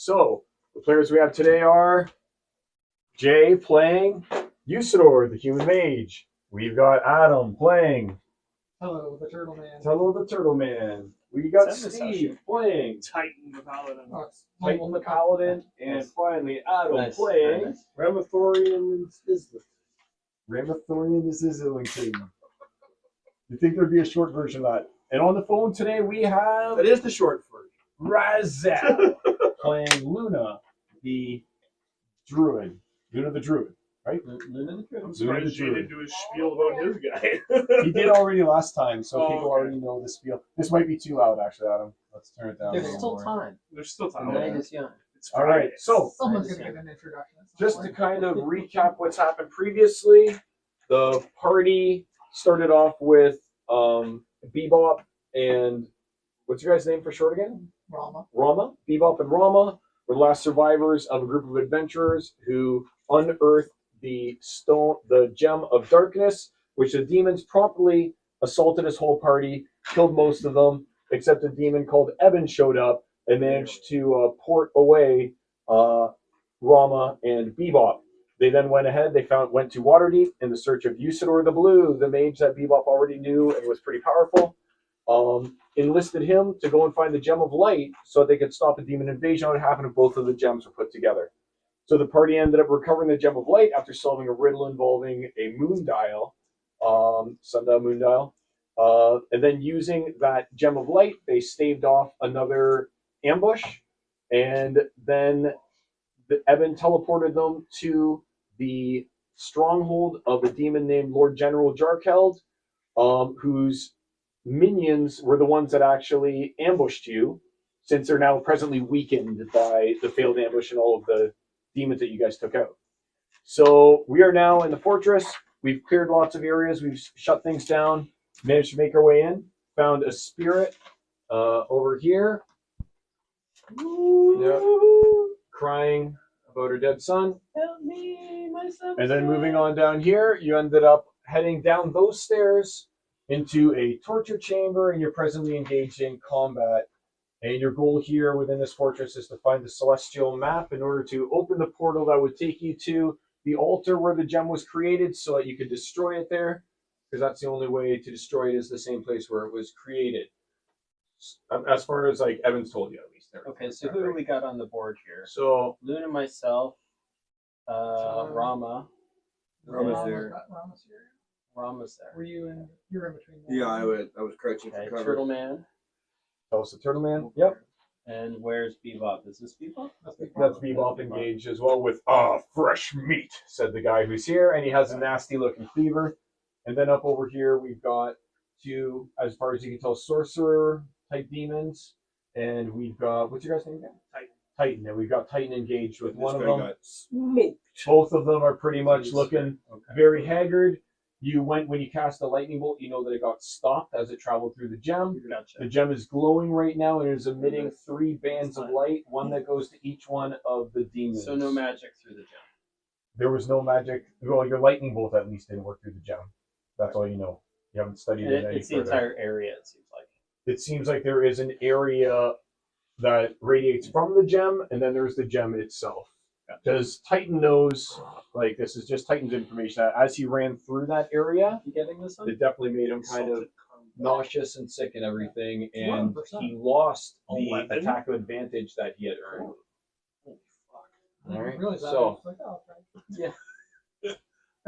So, the players we have today are Jay playing Usador, the human mage. We've got Adam playing Hello, the Turtle Man. Hello, the Turtle Man. We got Send Steve playing Titan the Paladin. Titan the Paladin. And finally, Adam Nice, playing very nice. Ramathorian Islington. You think there'd be a short version of that? And on the phone today, we have That is the short version. Razel playing Luna, the Druid. Luna the Druid, right? Luna the Druid. I'm surprised Jay didn't do his spiel about his guy. He did already last time, so Oh, people okay. already know the spiel. This might be too loud, actually, Adam. Let's turn it down. There's a little still more. time. There's still The time. night is young. It's All right, Friday. so Someone's going to get an introduction. just to kind of recap what's happened previously, the party started off with Bebop and what's your guys' name for short again? Rama. Bebop and Rama were the last survivors of a group of adventurers who unearthed the gem of darkness, which the demons promptly assaulted his whole party, killed most of them, except a demon called Eben showed up and managed to port away Rama and Bebop. They then went ahead, went to Waterdeep in the search of Usador the Blue, the mage that Bebop already knew and was pretty powerful. Enlisted him to go and find the Gem of Light so that they could stop a demon invasion that happened if both of the gems were put together. So the party ended up recovering the Gem of Light after solving a riddle involving a moon dial, sundial moon dial. And then using that Gem of Light, they staved off another ambush. And then Eben teleported them to the stronghold of a demon named Lord General Jarkeld, whose minions were the ones that actually ambushed you, since they're now presently weakened by the failed ambush and all of the demons that you guys took out. So we are now in the fortress. We've cleared lots of areas. We've shut things down, managed to make our way in, found a spirit over here. Yep. Crying about her dead son. Help me, my son. And then moving on down here, you ended up heading down those stairs into a torture chamber, and you're presently engaged in combat. And your goal here within this fortress is to find the celestial map in order to open the portal that would take you to the altar where the gem was created so that you could destroy it there, because that's the only way to destroy it is the same place where it was created. As far as like Evan's told you, at least. Okay, so who do we got on the board here? So Luna, myself, Rama. Rama's there. Rama's there. Were you in? You were in between. Yeah, I was crouching Okay, for cover. Turtle Man. that was the Turtle Man. Yep. And where's Bebop? Is this Bebop? That's Bebop engaged as well with fresh meat, said the guy who's here, and he has a nasty looking cleaver. And then up over here we've got two, as far as you can tell, sorcerer type demons. And we've got, what's your guys' name again? Titan. And we've got Titan engaged with one of them. Got smoked. Both of them are pretty much looking very haggard. When you cast the lightning bolt, you know that it got stopped as it traveled through the gem. Gotcha. The gem is glowing right now and is emitting 3 bands of light, one that goes to each one of the demons. So no magic through the gem. There was no magic. Well, your lightning bolt at least didn't work through the gem. That's all you know. You haven't studied it any It's the further. entire area, it seems like. It seems like there is an area that radiates from the gem, and then there's the gem itself. Because Titan knows, like, this is just Titan's information, that as he ran through that area, You getting this one? it definitely made him kind of nauseous and sick and everything, and 100%. he lost the 11? attack of advantage that he had earned. All right, Really? so Like, oh, okay. Yeah.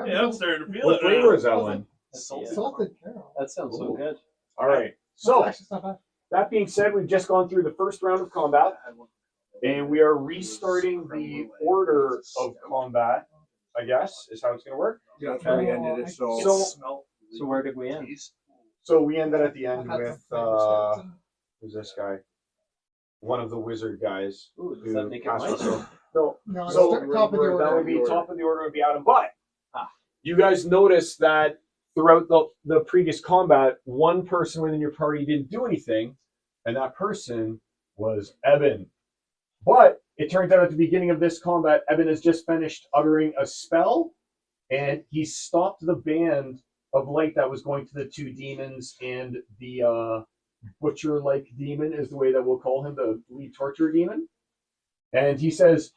Yeah, I'm starting to feel what it. flavor is that one? Salted caramel. That sounds so good. All right, so Actually, it's not bad. that being said, we've just gone through the first round of combat, and we are restarting the order of combat, I guess, is how it's going to work. Yeah, that's where we ended it. So, So where did we end? So we ended at the end I've had with, some flavors, who's this guy? One of the wizard guys. Ooh, does who that make it cast mine? us. No, No, so it's top of the order. that would be top of the order would be Adam. But Ah. you guys noticed that throughout the previous combat, one person within your party didn't do anything, and that person was Eben. But it turns out at the beginning of this combat, Eben has just finished uttering a spell, and he stopped the band of light that was going to the 2 demons and the butcher-like demon is the way that we'll call him, the lead torture demon. And he says,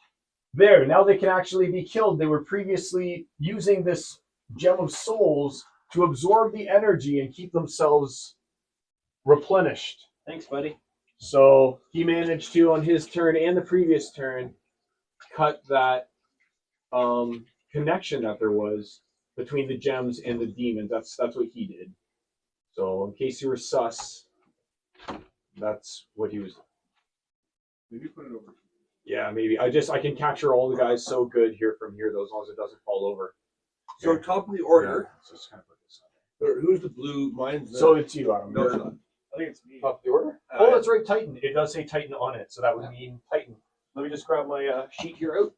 there, now they can actually be killed. They were previously using this gem of souls to absorb the energy and keep themselves replenished. Thanks, buddy. So he managed to, on his turn and the previous turn, cut that connection that there was between the gems and the demons. That's what he did. So in case you were sus, that's what he was doing. Maybe put it over. Yeah, maybe. I can capture all the guys so good here from here though, as long as it doesn't fall over. So top of the order, So just kind of put this on. who's the blue? Mine's So it's you, Adam. no, You're it's not. I think it's me. top of the order. Oh, that's right, Titan. It does say Titan on it, so that would mean Titan. Let me just grab my sheet here out.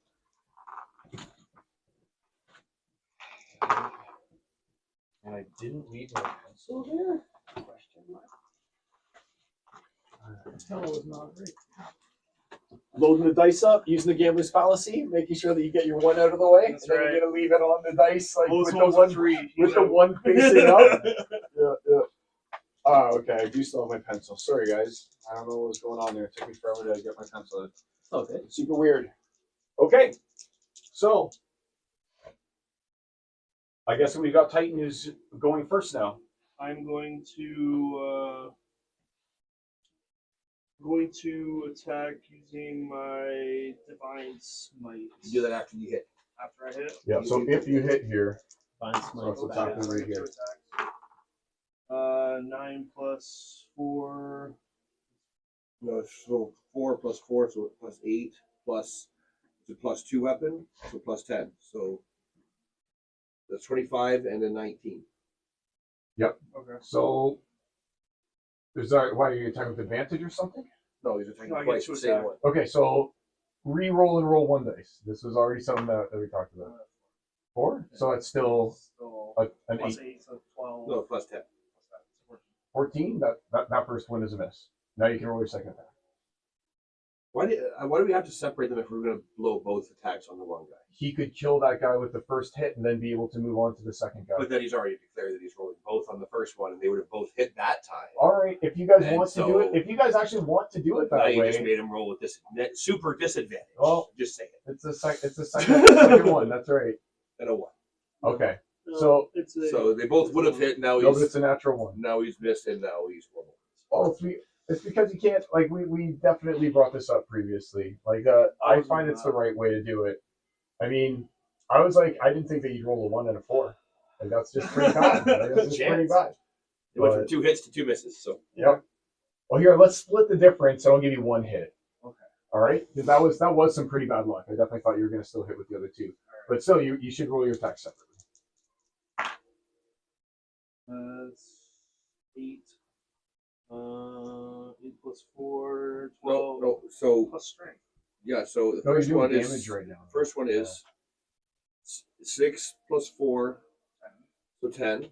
And I didn't leave my pencil there? Question mark. Hell was not great. Loading the dice up, using the gambler's fallacy, making sure that you get your one out of the way, That's and then right. you're gonna leave it on the dice, like Well, with this the one's one a 3. with the one facing up. Yeah. Oh, okay. I do still have my pencil. Sorry, guys. I don't know what was going on there. It took me forever to get my pencil. Okay. It's super weird. Okay, so I guess we got Titan who's going first now. I'm going to attack using my divine smite. You do that after you hit. After I hit. Yeah. So if you hit here, Fine, that's what's happening right here. 9 plus 4. No, so 4 plus 4, so plus 8 plus it's a plus 2 weapon, so plus 10. So that's 25 and then 19. Yep. Okay. So is that why you attack with advantage or something? No, these are taking No, I get twice to the same attack. one. Okay, so re-roll and roll one dice. This was already something that we talked about. 4? So it's still Still an plus 8. 8, so 12. No, plus 10. 14? That first one is a miss. Now you can roll your second attack. Why do we have to separate them if we're going to blow both attacks on the one guy? He could kill that guy with the first hit and then be able to move on to the second guy. But then he's already declared that he's rolling both on the first one, and they would have both hit that time. All right, if you guys And want to do it, so- if you guys actually want to do it Now that you just way, made him roll with this super disadvantage. Well- just say it. it's the second one. That's right. And a 1. Okay, No, so- it's a, So they both would have hit. Now no, but he's it's a natural one. missed, and now he's rolling. Oh, it's because you can't. Like we definitely brought this up previously. Like I find it's the right way to do it. I mean, I was like, I didn't think that you'd roll a 1 and a 4. Like that's just pretty bad. Like, that's just pretty bad. It went from But- 2 hits to 2 misses. So Yep. Well, here, let's split the difference. I'll give you 1 hit. Okay. All right, because that was some pretty bad luck. I definitely thought you were going to still hit with the other 2, but still, you should roll your attack separately. That's 8. 8 plus 4, no, 12. no. So Plus strength. yeah. So the No, you're first doing one damage is right now. first one is 6 plus 4, so 10,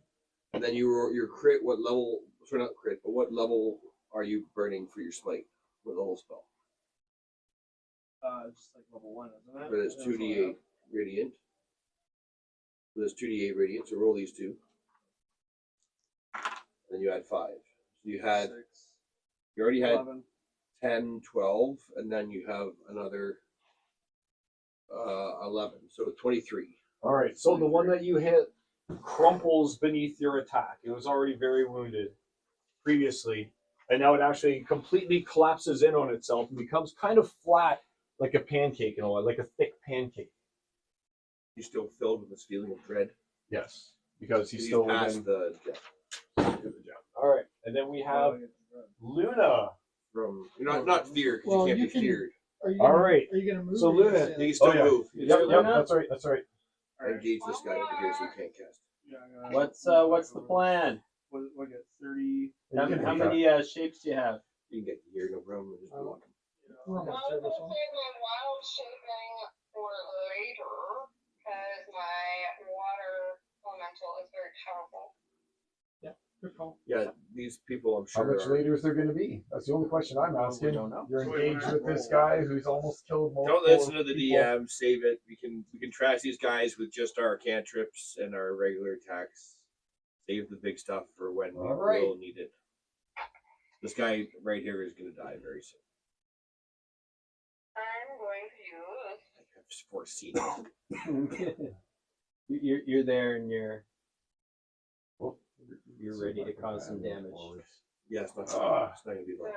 and then your crit. What level? Sorry, not crit, but what level are you burning for your smite? What level spell? Just like level 1, isn't it? But it's 2d8 radiant. So there's 2d8 radiant. So roll these 2. Then you add 5. So you had 6, you already had 11. 10, 12, and then you have another 11. So 23. All right, so the one that you hit crumples beneath your attack. It was already very wounded previously, and now it actually completely collapses in on itself and becomes kind of flat, like a pancake in a way, like a thick pancake. You still filled with this feeling of dread. Yes, because he's He's still past within. the All right, and then we have Luna. from not fear because Well, you can't you be can- feared. Are you All gonna, right. Are you gonna move? So or you Luna, gonna You sit? can still Oh, yeah. move. Yep, that's right. That's right. I engage this guy over here so he can't cast. What's the plan? What get 30? How many shapes do you have? You can get here, no problem. Just walk. We're almost I there, was this gonna one. save my wild shaping for later because my water elemental is very powerful. Good call. Yeah, these people I'm How sure much are. later is there going to be? That's the only question I'm asking. don't know. You're So engaged wait, with this guy who's almost killed multiple Don't listen to the people. DM. Save it. We can trash these guys with just our cantrips and our regular attacks. Save the big stuff for when we All right. will need it. This guy right here is going to die very soon. I'm going to use. I have foreseen it. You're there and you're Oh, ready to cause some damage. Yeah, it's not, it's not gonna be long.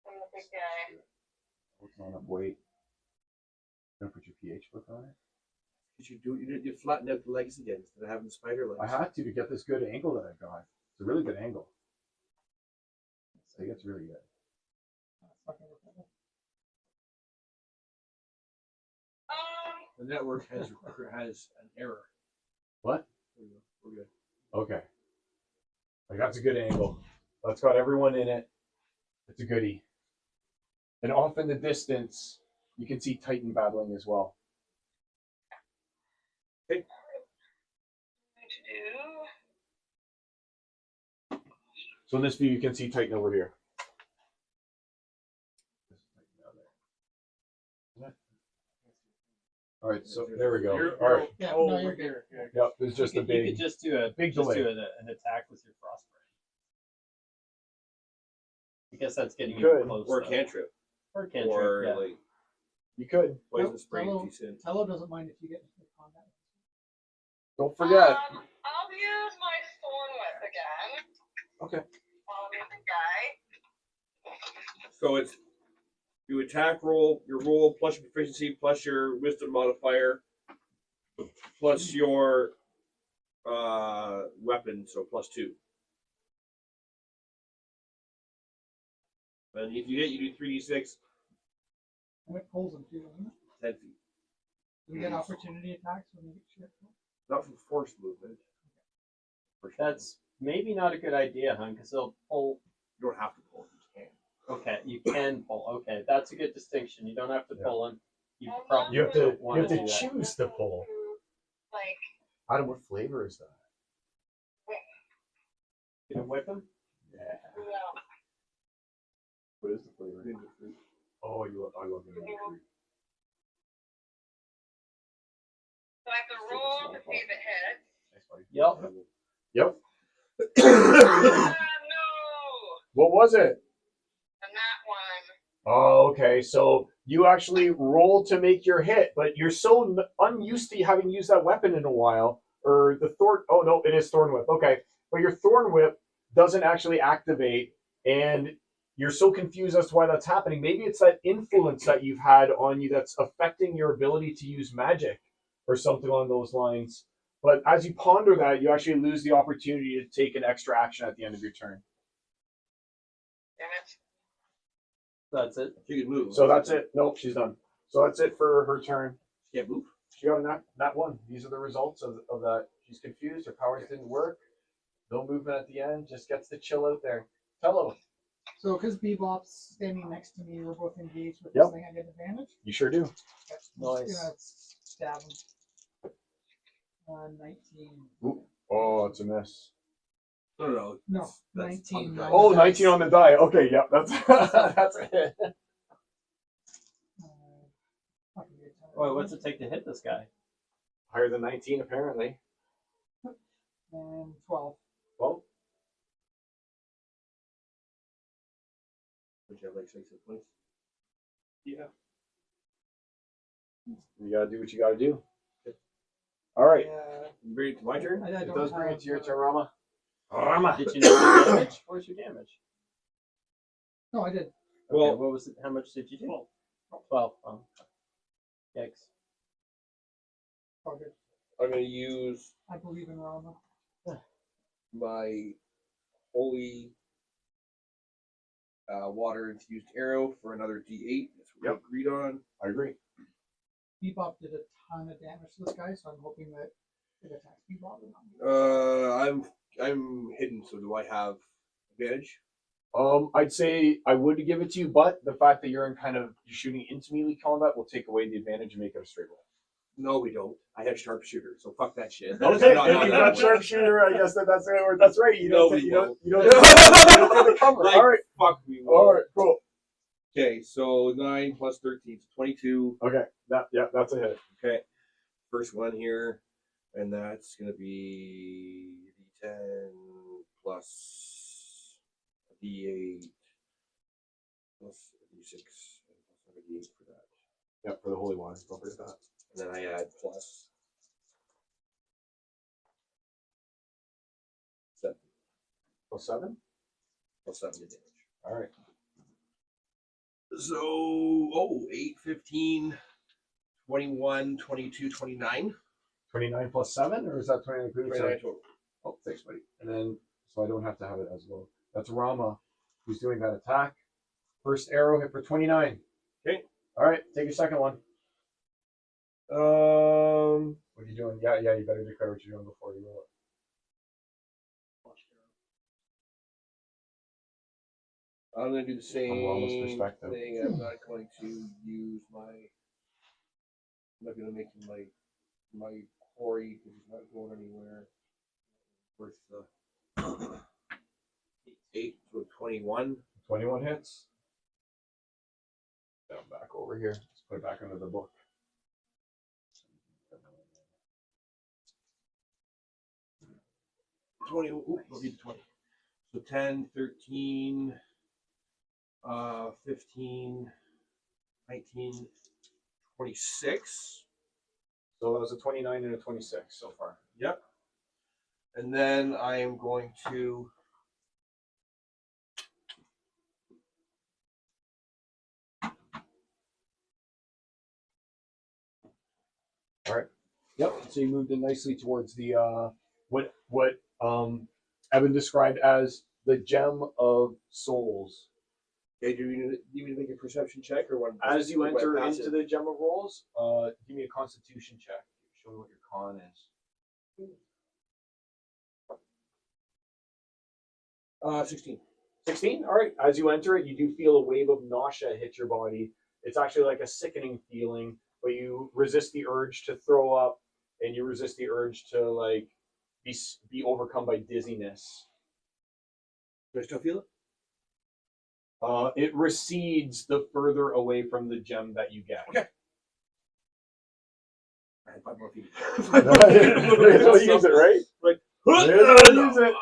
I'm the big guy. What's on up weight? Gonna put your pH book on it? You flatten out the legs again instead of having the spider legs. I had to get this good angle that I got. It's a really good angle. I think it's really good. The network has an error. What? There we go. We're good. Okay. Like that's a good angle. That's got everyone in it. It's a goodie. And off in the distance, you can see Titan battling as well. To do. So in this view, you can see Titan over here. All right, so there we go. All right. Yeah, Oh, no, we're you're good. here. Yeah. Yep, there's just a You big. could just do a big just delay. do an attack with your frostbite. I guess that's getting You you could. close. Or a though. cantrip. Or a cantrip. Or Yeah. like You could. poison Nope, spray hello. decent. Tello doesn't mind if you get into combat. Don't forget. I'll use my thorn whip again. Okay. I'll be the guy. So it's you attack roll, your roll plus your proficiency plus your wisdom modifier plus your weapon, so +2. And if you hit, you do 3d6, And it pulls them too, doesn't it? 10 feet. Do we get opportunity attacks when they get shit? Not from forced movement. That's maybe not a good idea, hun, because they'll pull. You don't have to pull. You can. Okay, you can pull. Okay, that's a good distinction. You don't have to pull them. You Well, probably You have to. don't You want have to to do that. choose to pull. Like, Adam, what flavor is that? You gonna whip them? Yeah. no. What is the flavor? Ninja fruit. Oh, I love the ninja fruit. So I have to roll to see if it hits. Nice buddy. Yep. Yep. No! What was it? And that one. Oh, okay. So you actually roll to make your hit, but you're so unused to having used that weapon in a while. Or the thorn. Oh no, it is thorn whip. Okay, but your thorn whip doesn't actually activate, and you're so confused as to why that's happening. Maybe it's that influence that you've had on you that's affecting your ability to use magic or something along those lines. But as you ponder that, you actually lose the opportunity to take an extra action at the end of your turn. Damn it. That's it. You can move. So that's it. Nope, she's done. So that's it for her turn. You can't move. She got a nat one. These are the results of that. She's confused. Her powers didn't work. No movement at the end. Just gets to chill out there. Hello. So, because Bebop's standing next to me, we're both engaged with Yep. this thing, I get advantage. You sure do. Okay. I'm Nice. just gonna stab him. 19. Oh, it's a miss. No. No, That's 19. on the die. Oh, 19 on the die. Okay, yep, that's that's a hit. Fucking good time. Wait, what's it take to hit this guy? Higher than 19, apparently. And 12. Well, Would you have like 6 hit points? Yeah. you gotta do what you gotta do. All right. Yeah, You bring it to my turn? I It don't does bring have, it to your turn, Rama. Rama. Did you know the damage? What was your damage? No, I did. Okay, Well- what was it? How much did you do? 12. 12. Oh. Yikes. Oh, good. I'm going to use I believe in Rama. my holy water infused arrow for another D8. That's what Yep. we agreed on. I agree. Bebop did a ton of damage to this guy, so I'm hoping that it attacks Bebop or not. I'm hidden, so do I have advantage? I'd say I would give it to you, but the fact that you're you're shooting into melee combat will take away the advantage and make it a straight roll. No, we don't. I have sharpshooter, so fuck that shit. Okay, No, if no, you no, got no. sharpshooter, I guess that's right. You No, don't we you don't won't. you don't get the cover. Like, All right, fuck me. all right, cool. Okay, so 9 plus 13, so 22. Okay, that's a hit. Okay, first one here, and that's gonna be D10 plus a D8 plus D6 and plus 78 for that. Yeah, for the holy water. Don't forget that. And then I add plus 7. Plus 7? Plus 7 to damage. All right. So, 8, 15, 21, 22, 29. 29 plus 7, or is that 29 including 29 7? total. Oh, thanks, buddy. And then, so I don't have to have it as low. That's Rama who's doing that attack. First arrow hit for 29. Okay. All right, take your second one. What are you doing? Yeah, you better declare what you're doing before you roll it. I'm going to do the same Rama's perspective. thing. I'm not going to use my. I'm not going to make him my quarry because he's not going anywhere. Worth the 8 to 21. 21 hits. Down back over here. Let's put it back under the book. 20. Ooh, I'll do the 20. So 10, 13, 15, 19, 26. So that was a 29 and a 26 so far. Yep. And then I am going to All right. Yep. So you moved in nicely towards the what Evan described as the gem of souls. Okay, do you need me to make a perception check or what? As you what enter passive? into the gem of rolls, give me a constitution check. Show me what your con is. 16. 16? All right. As you enter it, you do feel a wave of nausea hit your body. It's actually like a sickening feeling, but you resist the urge to throw up and you resist the urge to like be overcome by dizziness. Do I still feel it? It recedes the further away from the gem that you get. Okay. I had 5 more feet. You'll use it, right? Like, use it.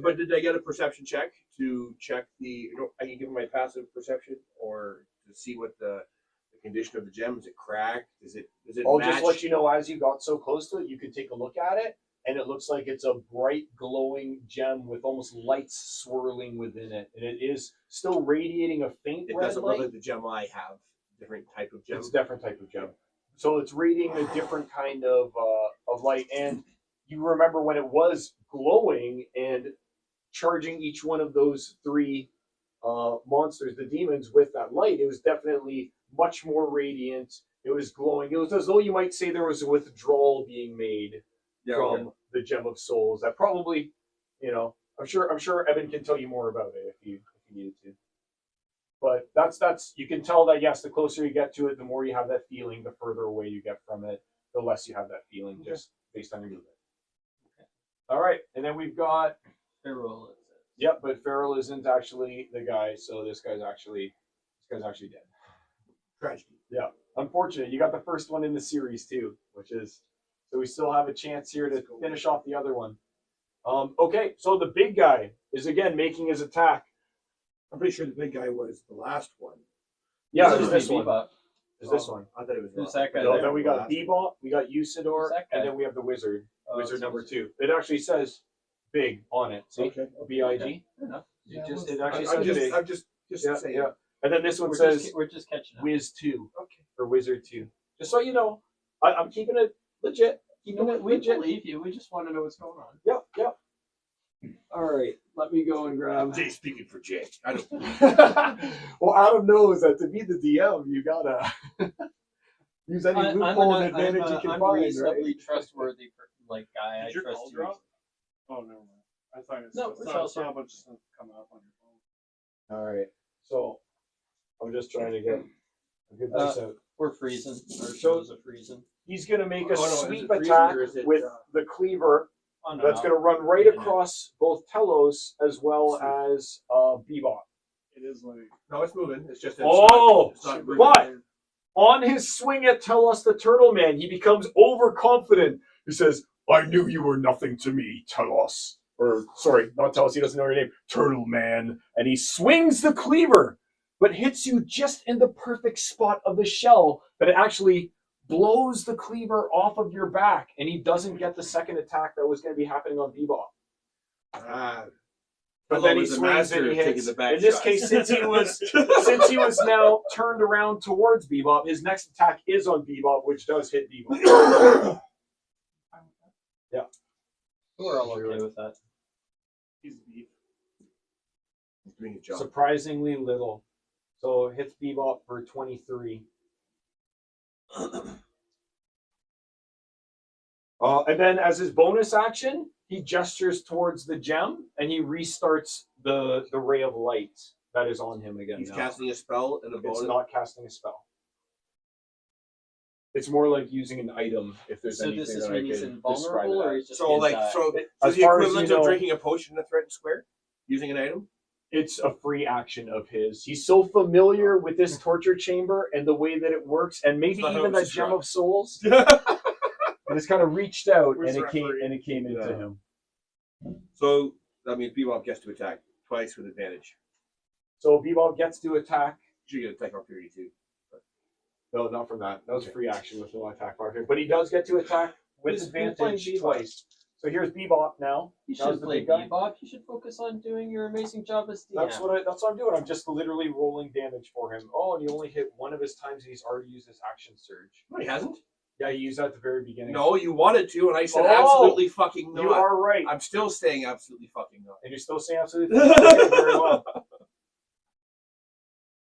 but did I get a perception check to check the? I can give him my passive perception or to see what the condition of the gem. Is it cracked? Is it I'll match? just let you know, as you got so close to it, you could take a look at it, and it looks like it's a bright, glowing gem with almost lights swirling within it, and it is still radiating a faint It red doesn't light. look like the gem I have. Different type of gem. It's a different type of gem. So it's radiating a different kind of light. And you remember when it was glowing and charging each one of those 3 monsters, the demons, with that light, it was definitely much more radiant. It was glowing. It was as though you might say there was a withdrawal being made from the gem of souls. That probably, I'm sure Evan can tell you more about it if you needed to. But that's you can tell that, yes, the closer you get to it, the more you have that feeling. The further away you get from it, the less you have that feeling, just based on your movement. Okay. All right, and then we've got Farewell. Yep, but Farrell isn't actually the guy, so this guy's actually dead. Tragedy. Yeah, unfortunate. You got the first one in the series too, which is so we still have a chance here to finish off the other one. Okay, so the big guy is again making his attack. I'm pretty sure the big guy was the last one. Yeah, This it's is this Bebop. one. Is this one? I thought it was. Who's that guy No, there? then we got Bebop, we got Usador, Who's that guy? and then we have the wizard. Oh, Wizard it's number Wizard. 2. It actually says big on it. See? Okay. B-I-G. Fair enough. It actually I'm says big. just Yeah, saying. yeah. And then this one says We're just catching up. Wiz 2. Okay. Or Wizard 2. Just so you know, I'm keeping it legit. Keeping it We legit. believe you. We just want to know what's going on. Yep. All right, let me go and grab. Jay speaking for Jay. I don't. Well, Adam knows that to be the DM, you gotta use any loophole and advantage you can I'm find, reasonably right? trustworthy guy. Did I your trust call you. drop? Oh, never mind. I thought it was No, it's all saw a bunch of stuff coming up on your phone. All right, so I'm just trying to get a good dice out. We're freezing. Our So- shows are freezing. He's gonna make a Oh, no, is sweep it freezing attack or is it, with the cleaver. Oh, no, That's no. going to run right across both Telos as well as Bebop. It is like No, it's moving. It's just. Oh, it's not moving. but on his swing at Telos the Turtle Man, he becomes overconfident. He says, "I knew you were nothing to me, Telos." Or, sorry, not Telos, he doesn't know your name. Turtle Man. And he swings the cleaver but hits you just in the perfect spot of the shell that it actually blows the cleaver off of your back, and he doesn't get the second attack that was going to be happening on Bebop. But then he was the swings master and he of taking hits. the back In this shots. case, since he was now turned around towards Bebop, his next attack is on Bebop, which does hit Bebop. We're all okay with that. He's beef. He's doing his job. Surprisingly little. So hits Bebop for 23. And then as his bonus action, he gestures towards the gem and he restarts the ray of light that is on him again. He's now. casting a spell and a bonus. It's not casting a spell. It's more like using an item if there's So anything this is that I when he's can invulnerable, describe it or as. he's just So like inside? so As the far as equivalent you of know- drinking a potion in a threatened square using an item. It's a free action of his. He's so familiar with this torture chamber and the way that it works, and maybe It's not how even it's that gem described. of souls. It just kind of reached out Where's and the it came referee? and it came into Yeah. him. So that means Bebop gets to attack twice with advantage. So Bebop gets to attack. You get attack opportunity too. No, not from that. That was a free action with no attack marker. But he does get to attack with Who's advantage playing Bebop? twice. So here's Bebop now. You That was should the play big guy. Bebop. You should focus on doing your amazing job as DM. That's what I'm doing. I'm just literally rolling damage for him. Oh, and he only hit one of his times and he's already used his action surge. No, he hasn't. Yeah, he used that at the very beginning. No, you wanted to, and I said Oh! absolutely fucking not. You are right. I'm still saying absolutely fucking not. And you're still saying absolutely okay, very well.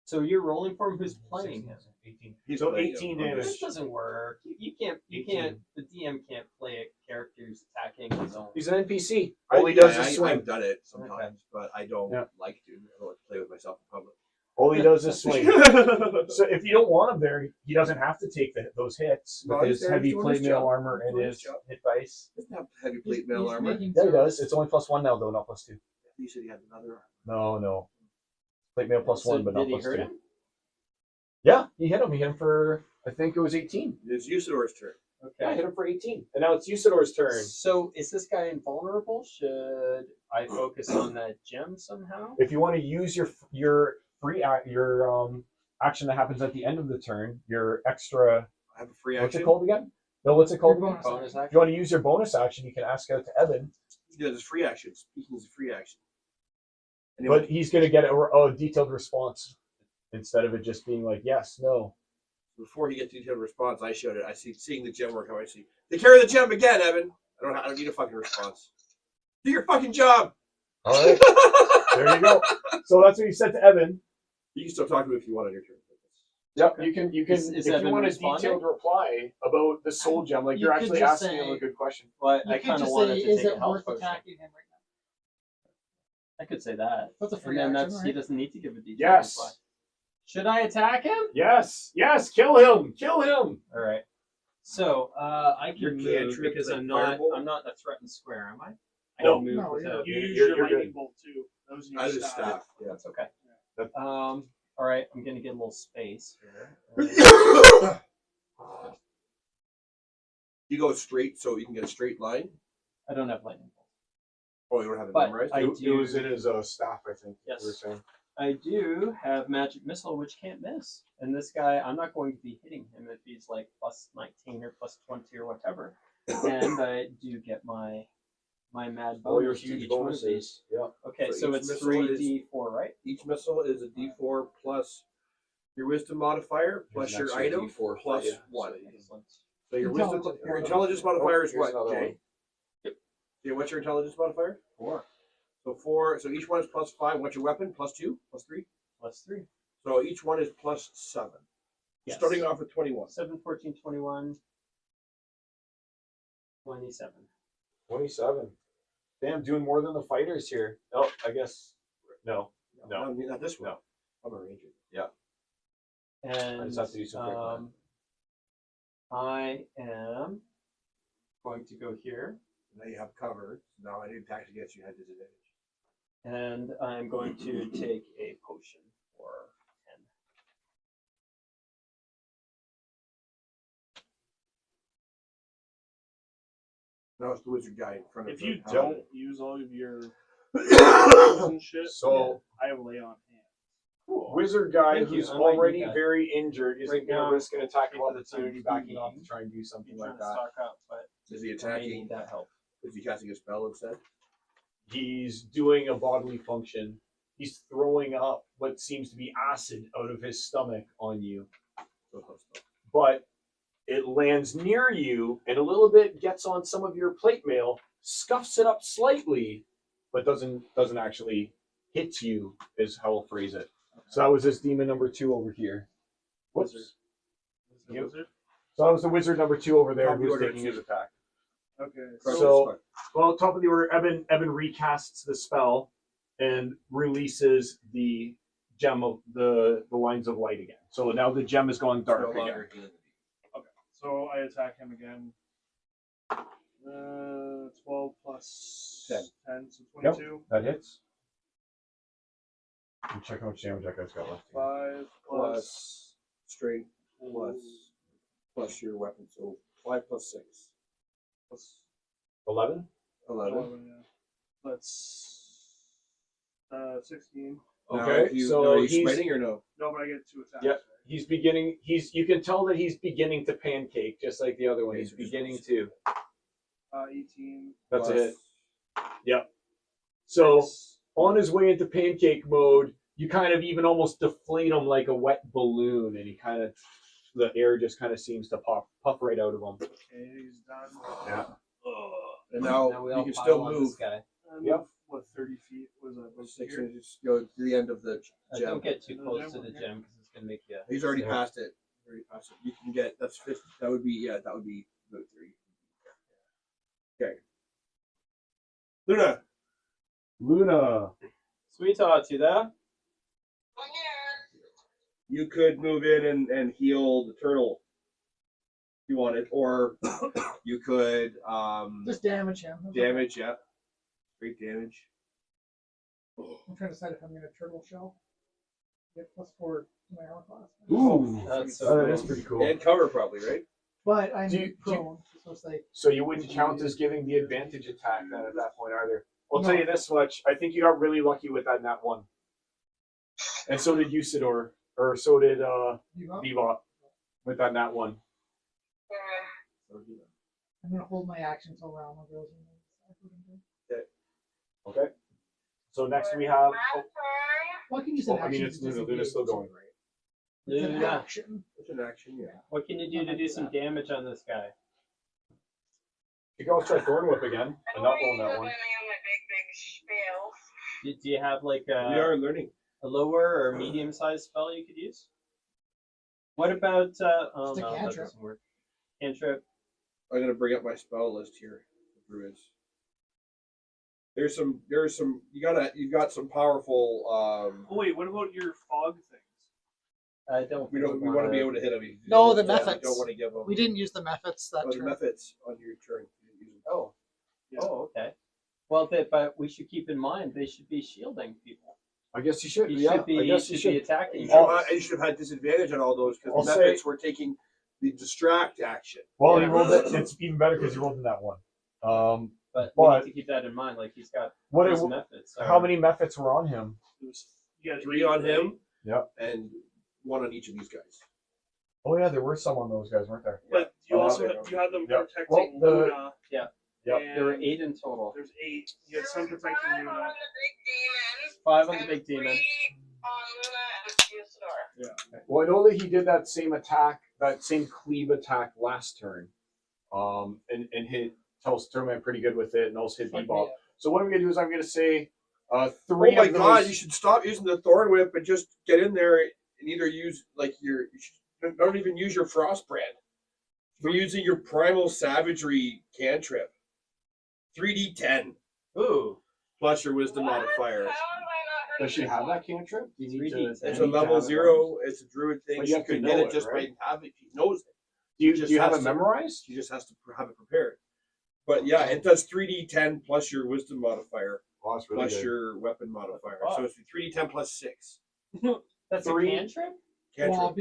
So you're rolling for him. Who's playing him? 18. He's So playing 18 him. damage. This doesn't work. You can't. You 18. can't. The DM can't play a character who's attacking his own. He's an NPC. All he does is swing. I've done it sometimes, but I don't Yeah. like to. I don't like to play with myself in public. All he does is swing. So if you don't want him there, he doesn't have to take those hits No, with he's his there, heavy he's doing his plate mail job. armor He's and doing his his job. hit dice. Doesn't have heavy plate mail armor. Yeah, he does. It's only +1 now, though, not +2. You said he had another armor. No. Plate mail +1, So but not did he +2. hurt him? Yeah, he hit him. He hit him for, I think it was 18. It's Usador's turn. Yeah, I Okay. hit him for 18. And now it's Usador's turn. So is this guy invulnerable? Should I focus on that gem somehow? If you want to use your free action that happens at the end of the turn, your extra, I have a free what's action. it called again? No, what's it called Your again? bonus Bonus If you action. want to use your bonus action, you can ask out to Evan, Yeah, there's free actions. Speaking is a free action. but he's going to get a detailed response instead of it just being like yes, no. Before he gets detailed response, I showed it. I see seeing the gem work. How I see they carry the gem again, Evan. I don't need a fucking response. Do your fucking job. All right, there you go. So that's what you said to Evan. You can still talk to me if you want on your turn. Yep, you can. Is If you Evan want a responding? detailed reply about the soul gem, like You you're could actually just asking him say- a good question. Well, You I could kind of just wanted say, to is take a it health worth potion. attacking him right now? I could say that. That's a free And then action, he right? doesn't need to give a detailed Yes. reply. Should I attack him? Yes, kill him, kill him. All right. So I Your can move cantrip, because like I'm not. fireball? I'm not in a threatened square, am I? I No. can move No, without. You use You're your good. lightning bolt too. That was your I just staff. staff. Yeah. That's okay. That- All right. I'm gonna get a little space here. You go straight, so you can get a straight line. I don't have lightning bolt. Oh, you don't have it But memorized. I It do. was in his staff, I think. Yes. We were saying. I do have magic missile, which can't miss. And this guy, I'm not going to be hitting him if he's like +19 or +20 or whatever. And I do get my mad All your bonus to huge each one of these. bonuses. Yeah. Okay, So so each it's missile 3d4, right? Each missile is a D4 plus your wisdom modifier plus Here's an your extra item D4 plus for you. 1. Excellent. So your wisdom, Intelligence. your intelligence modifier is Here's what, another Jay? one. Yep. Yeah, what's your intelligence modifier? 4 So 4. So each one is +5. What's your weapon? +2, +3. +3. So each one is +7. Yes. Starting off with 21. 7, 14, 21, 27. 27. Damn, doing more than the fighters here. Oh, I guess no. No. Not this one. No. I'm a ranger. And I just have to do some quick math. I am going to go here, Now you have cover. Now any attacks against you had disadvantage. and I'm going to take a potion for 10. Now it's the wizard guy in front of If you the don't use all of your and shit, So I have lay on hands. Cool. Wizard guy Thank you. who's I might need already that. very injured isn't Right going now, to risk an attack of for the opportunity time backing off to being, try and do something I'm like trying to that. stock up, but Is he I may attacking? need that help. Is he casting a spell instead? He's doing a bodily function. He's throwing up what seems to be acid out of his stomach on you. But it lands near you and a little bit gets on some of your plate mail, scuffs it up slightly, but doesn't actually hit you, is how I'll phrase it. So that was this demon number 2 over here. Whoops. Is it Yep. wizard? So that was the wizard number 2 over there Top of the who's order, taking his two. attack. Okay. So, well, top of the order, Evan recasts the spell and releases the gem of the lines of light again. So now the gem has gone dark no again. longer healing. So I attack him again. 12 plus 10, so 22. That hits. I'm checking how much damage that guy's got left. 5 Plus strength plus your weapon. So 5 plus 6. plus 11? 11. 11, yeah. That's 16. Now, Okay, if you, so are you he's- smiting or no? No, but I get 2 attacks. Yep. Right? He's beginning. You can tell that he's beginning to pancake, just like the other one. He's beginning to. 18. That's a Plus- hit. Yep. So on his way into pancake mode, you kind of even almost deflate him like a wet balloon, and he kind of, the air just kind of seems to puff right out of him. Okay, he's done. Yeah. And now, we you all can pile still on move this guy. Yep. What, 30 feet? Was that? Was 6 here? inches. Go to the end of the gem. Don't get too The close gem to the one, yeah. gem because it's gonna make you. He's already sick. past it. Already past it. You can get that's 50. That would be about 3. Okay. Luna, Sweet talk to that. you could move in and heal the turtle if you wanted, or you could Just damage him. damage. Yeah, great damage. I'm trying to decide if I'm going to turtle shell. Get +4 to my armor class. Ooh, That's so that cool. is pretty cool. And cover probably, right? But I'm Do you- prone, so it's like So you wouldn't count as giving the advantage attack then at that point either. I'll tell you this much: I think you got really lucky with that nat 1, and so did Usador, or so did you up. Bebop with that nat 1. I'm going to hold my action until round one goes. Okay. So next we have. Well, I can use Oh, an I action. mean, it's to Luna's disengage, still so going, right? It's an Luna, action. It's an action, yeah. what can you do to do some damage on this guy? You can always try Thorn Whip again, and not roll that one. On my big spiel. Do you have like We are learning. a lower or medium sized spell you could use? What about oh Just a no, that cantrip. doesn't work. Cantrip. I'm gonna bring up my spell list here. The Druids. There's some. You've got some powerful. Oh wait, what about your fog things? I don't. We think don't. We want to be able to hit them. No, the We methods. don't want to give them. We didn't use the methods that Oh, the turn. methods on your turn. You didn't use them. Oh. Yeah. Oh, okay. Well, but we should keep in mind they should be shielding people. I guess you should. He Yeah, should be. I guess you should be should. attacking. You you. should have had disadvantage on all those I'll because the say- methods were taking the distract action. Well, Yeah. you rolled it. It's even better because you rolled in that one. But we But- need to keep that in mind. Like he's got What? these methods. How many methods were on him? You got 3 on him. Yep. And 1 on each of these guys. Oh yeah, there were some on those guys, weren't there? But you Oh, also there you you have them Yep. protecting Well, the- Luna. Yep. There were and 8 in total. There's 8. You had some protecting 5 Luna. on the big demon. 5 on the and big demon. 3 on Luna and Usador. Well, I know that he did that same attack, that same cleave attack last turn, and hit Telsterman pretty good with it, and also hit Fuck me Bebop. up. So what I'm gonna do is I'm gonna say 3 Oh my of god! those. You should stop using the Thorn Whip and just get in there and either use like your. You should, don't even use your Frost Brand. We're using your Primal Savagery cantrip. 3d10 Ooh. plus your Wisdom What? modifier. How have I not heard Does she of have this that cantrip? Do you need 3D10. to? It's you a need to level have it 0. It's a Druid thing. But She you have to could know get it it, just right? by having. She knows it. Do you, just do you have has it to- memorized? She just has to have it prepared. But yeah, it does 3d10 plus your Wisdom modifier Oh, that's plus your Weapon modifier. Wow. So it's 3d10 plus 6. That's 3. a cantrip? Cantrip, Well,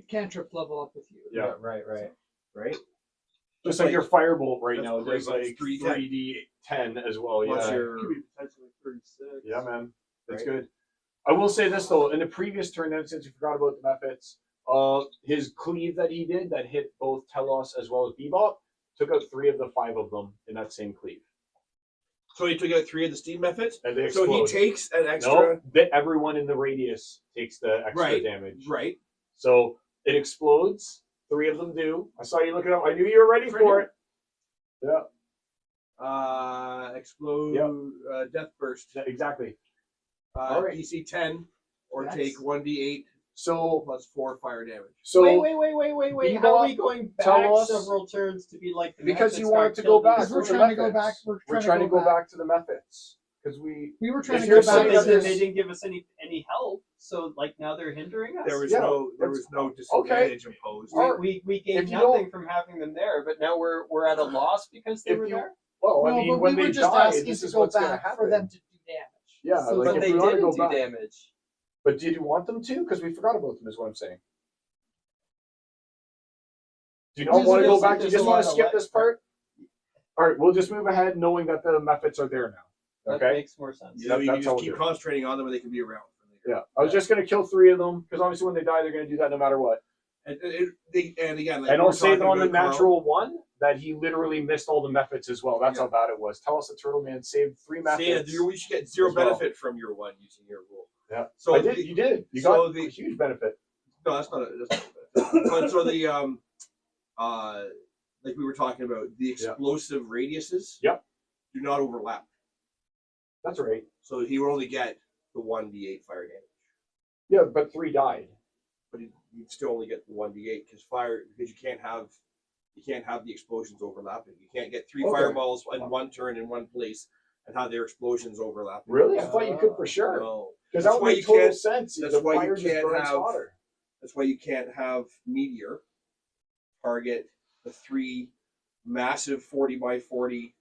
cantrip level up with you. Yeah. Right. right? Just like your firebolt right That's now, there's great, like but it's 3d10 as well. Plus Yeah. your Could be potentially 36. Yeah, man, that's Right. good. I will say this though, in the previous turn, then since we forgot about the methods, his cleave that he did that hit both Telos as well as Bebop took out 3 of the 5 of them in that same cleave, So he took out 3 of the steam methods. and they So explode. he takes an extra. No, that everyone in the radius takes the extra Right, damage. Right. So it explodes. 3 of them do. I saw you looking up. I knew you were ready It's for right it. Yeah. Explode. Yep. Death burst. Exactly. All right. DC 10, or That's- take 1d8 So plus 4 fire damage. so wait. How are we Bebop, going back Telos- several turns to be like the Because methods you got wanted to killed go in back. the We're for the trying to go methods. back. We're trying to go back to the methods because we. We were trying If to you're go But saying back. they that said there's- they didn't give us any help, so like now they're hindering us. There was Yeah, there was no disadvantage imposed. we gained If you nothing don't- from having them there, but now we're at a loss because they If were you- there. Well, I No, mean, but when we they were just die, asking this to is go what's going to back happen. for them to do damage. Yeah, So like But if they we want to didn't go do back. damage. But did you want them to? Because we forgot about them. Is what I'm saying. Do you not There's want to go feels like back? Do you there's just a want lot to of skip life. this part? All right, we'll just move ahead, knowing that the methods are there now. That Okay. makes more sense. You know, you can That's how just we'll keep do it. concentrating on them, and they can be around. Yeah, I was just going to kill 3 of them because obviously when they die, they're going to do that no matter what. And again, like And we were I'll say that talking on the about, Carl, natural one that he literally missed all the methods as well. That's Yeah. how bad it was. Tell us the Turtle Man saved 3 methods. you should get 0 as well. benefit from your one using your rule. Yeah. So I did. You did. You so got the- a huge benefit. No, that's not a but so the like we were talking about, the explosive radiuses Yep. do not overlap. That's right. So he will only get the 1d8 fire damage. Yeah, but 3 died. But you'd still only get the 1d8 because you can't have the explosions overlapping. You can't get 3 Okay. fireballs in one turn in one place and have their explosions overlap. Really? I thought you could for sure. No. Because That's that would why make you total can't- sense. that's The why you fire just can't burns have- hotter. That's why you can't have Meteor target the 3 massive 40 by 40,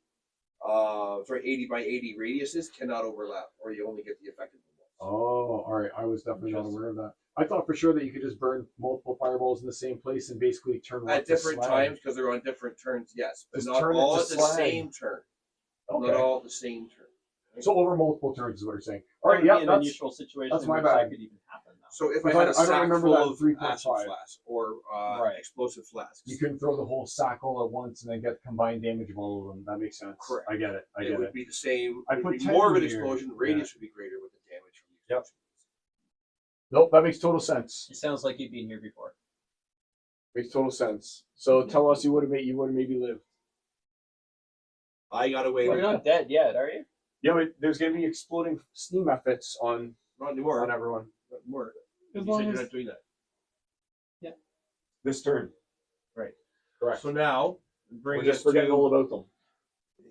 80 by 80 radiuses cannot overlap, or you only get the effective ones. Oh, all right. I was definitely not aware of that. I thought for sure that you could just burn multiple fireballs in the same place and basically turn one At to different slag. times, because they're on different turns, yes, but Just not turn it all to at the slag. same turn. Okay. Not all at the same turn. So over multiple turns is what you're saying. That All right, would yeah, be an that's unusual situation that's in my which bad. that could even happen. Though. So if I Because had I a don't sack remember full that in of 3.5. acid flasks or Right. explosive flasks, you couldn't throw the whole sack all at once and then get combined damage of all of them. That makes sense. Correct. I get it. I it get would it. be the same. I It put would be 10 more of an here. explosion. Radius would be greater with the damage from the Yep. explosion. Nope, that makes total sense. It sounds like you've been here before. Makes total sense. So tell us you would have maybe lived. I got away Well, with you're not dead yet, are you? Yeah, but there's gonna be exploding steam efforts on not anymore. everyone Not anymore. As You long said you're as- not doing that. this turn. Right. Correct. So now, We're bring just us forgetting to. all about them.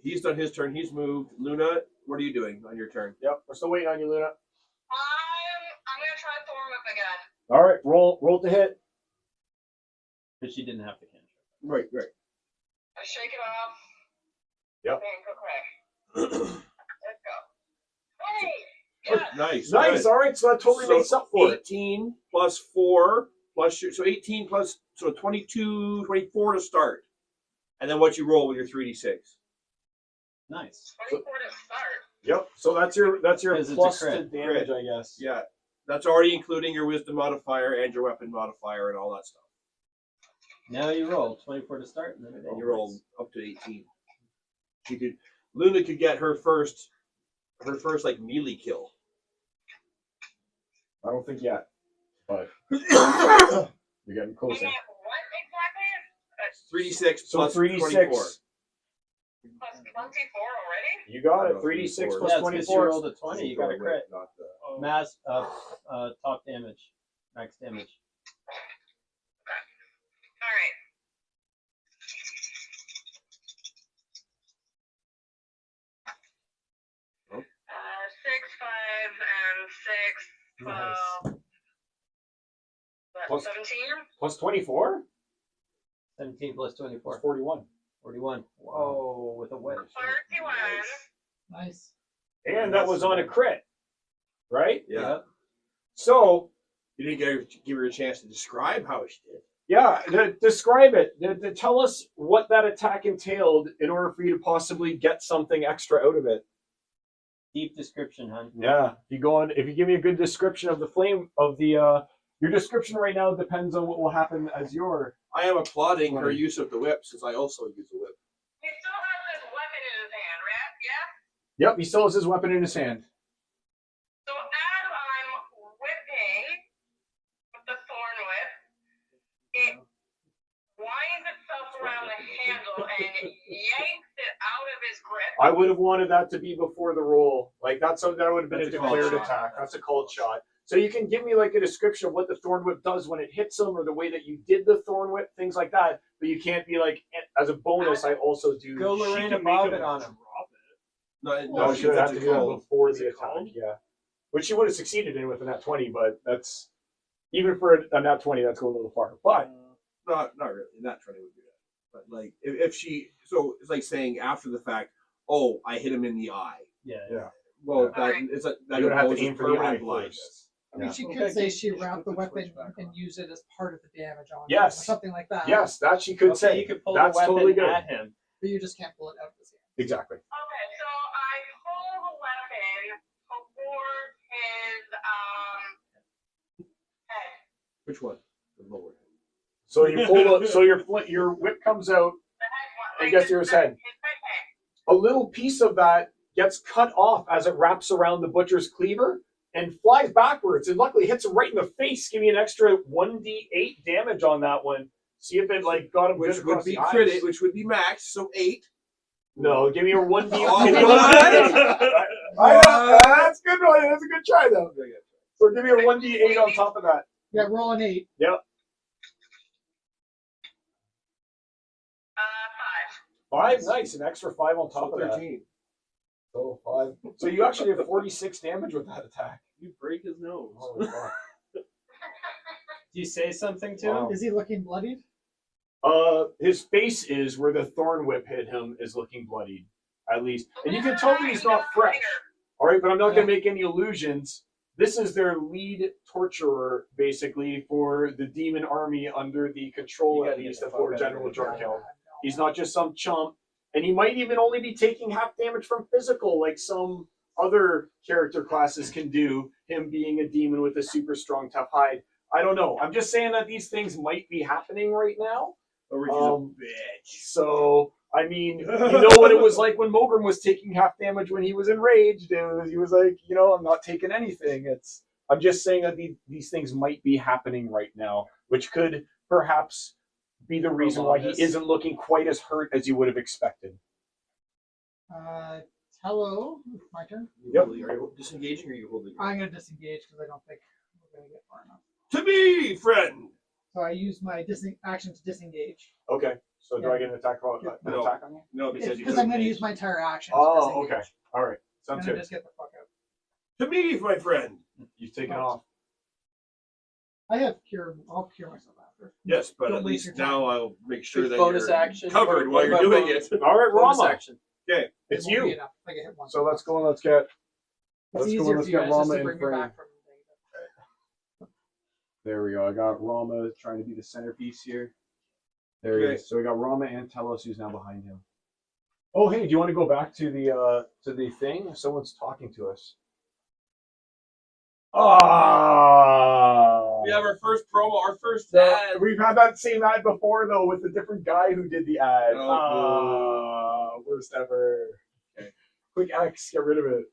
He's done his turn. He's moved. Luna, what are you doing on your turn? Yep, we're still waiting on you, Luna. I'm gonna try Thorn Whip again. All right, roll to hit. But she didn't have to cantrip. Right. I shake it off. Yep. And go crack. Let's go. Hey! Yes! Nice. Nice. good. All right, so that totally So makes up for it. 18 plus 4 plus your, so 18 plus, so 22, 24 to start. And then what you roll with your 3d6. Nice. 24 to start. Yep. So that's your Because it's a plus to crit. damage, I guess. Yeah. That's already including your wisdom modifier and your weapon modifier and all that stuff. Now you roll 24 to start, and then it And you roll up to 18. Luna could get her first like melee kill. I don't think yet, but you're getting And closer. then what exactly? 3d6 So plus 3d6. 24. Plus 24 already? You got it. No, 3d6 24. plus Yeah, it's 'cause you 24. rolled a 20, you got a crit. Not the, Mass, top damage, max damage. Alright. Oh. 6, 5, and 6, 12. Plus- 17? Plus 24? 17 plus Plus 24. 41. 41. Whoa, with a wedge. 31. Nice. And that was on a crit, right? Yeah. Yep. So, You didn't give her a chance to describe how she did. yeah, describe it. Tell us what that attack entailed in order for you to possibly get something extra out of it. Deep description, hun. Yeah. If you give me a good description of the flame of the your description right now depends on what will happen as your. I am applauding her use of the whip since I also use the whip. He still has his weapon in his hand, right? Yeah? Yep, he still has his weapon in his hand. So as I'm whipping with the thorn whip, it winds itself around the handle and yanks it out of his grip. I would have wanted that to be before the roll. Like that would have been That's a a called declared shot. attack. That's a called shot. So you can give me like a description of what the thorn whip does when it hits him, or the way that you did the thorn whip, things like that. But you can't be like, as a bonus, I also do. Go She Lorena can make Bob him it on him. drop it. No, No, she would have to do that called. before Is the it attack. called? Yeah, which she would have succeeded in with a nat 20, but that's even for a nat 20, that's going a little far. But Not really. Not trying to do that. But like, if she, so it's like saying after the fact, oh, I hit him in the eye. Yeah. Yeah. Well, Yeah. that you would have to imposes aim for the eye permanent first. blindness. I mean, Yeah. she could Okay, say she she should wrapped the put the weapon switch back and on. use it as part of the damage on it. Yes. Or something like that. Yes, that she could Okay, say. you could pull That's the weapon totally good. at him. But you just can't pull it out of his hand. Exactly. Okay, so I pull the weapon toward his head. Which one? The lower. So you pull. So your whip comes out. The head one. I Like guess yours head. His head head. A little piece of that gets cut off as it wraps around the butcher's cleaver and flies backwards. And luckily hits him right in the face. Give me an extra 1d8 damage on that one. See if it like got him Which good would across be the eyes. credit, which would be max, so 8. No, give me a 1d8. Oh, That's a good one. That's a good try though. So give me a 1d8 on top of that. Yeah, roll an 8. Yep. 5. 5, nice. An extra 5 on top So of that. 13. So 5. So you actually have 46 damage with that attack. You break his nose. Holy fuck. Do you say something to Wow. him? Is he looking bloodied? His face is where the thorn whip hit him is looking bloodied, at least. And you can tell that he's not fresh. All right, but I'm not going to make any illusions. This is their lead torturer, basically, for the demon army under the control, You at gotta least, get of the Lord fuck out of General here. Jarkill. He's not just some chump, and he might even only be taking half damage from physical, like some other character classes can do, him being a demon with a super strong, tough hide. I don't know. I'm just saying that these things might be happening right now. Original bitch. So, I mean, you know what it was like when Mogrim was taking half damage when he was enraged. He was like, I'm not taking anything. I'm just saying that these things might be happening right now, which could perhaps be the reason why he isn't looking quite as hurt as you would have expected. Hello, my turn. Yep. Are you disengaging or are you holding? I'm going to disengage because I don't think we're going to get far enough. To me, friend. So I use my action to disengage. Okay. So do I get an attack on No. attack on you? No, because you Because I'm going to use my entire action to Oh, disengage. okay. All right. I'm Sounds going to good. just get the fuck out. To me, my friend. You've taken off. I have cure. I'll cure myself after. Yes, but Don't at waste least your time. now I'll make sure Quick that bonus you're action. covered What while you're about doing bonus- it. All right, bonus Rama. action. Okay. It's It won't be you. enough if I get hit once. So let's go and let's get. It's let's go easier and let's for you get guys just Rama to in bring me frame. back from There we go. I got Rama trying to be the centerpiece here. There he Okay. is. So we got Rama and Telos, who's now behind him. Oh, hey, do you want to go back to the thing? Someone's talking to us. Ah. We have our first promo, our first So, ad. we've had that same ad before though, with a different guy who did the ad. Oh, Worst ever. Okay. Quick X, get rid of it.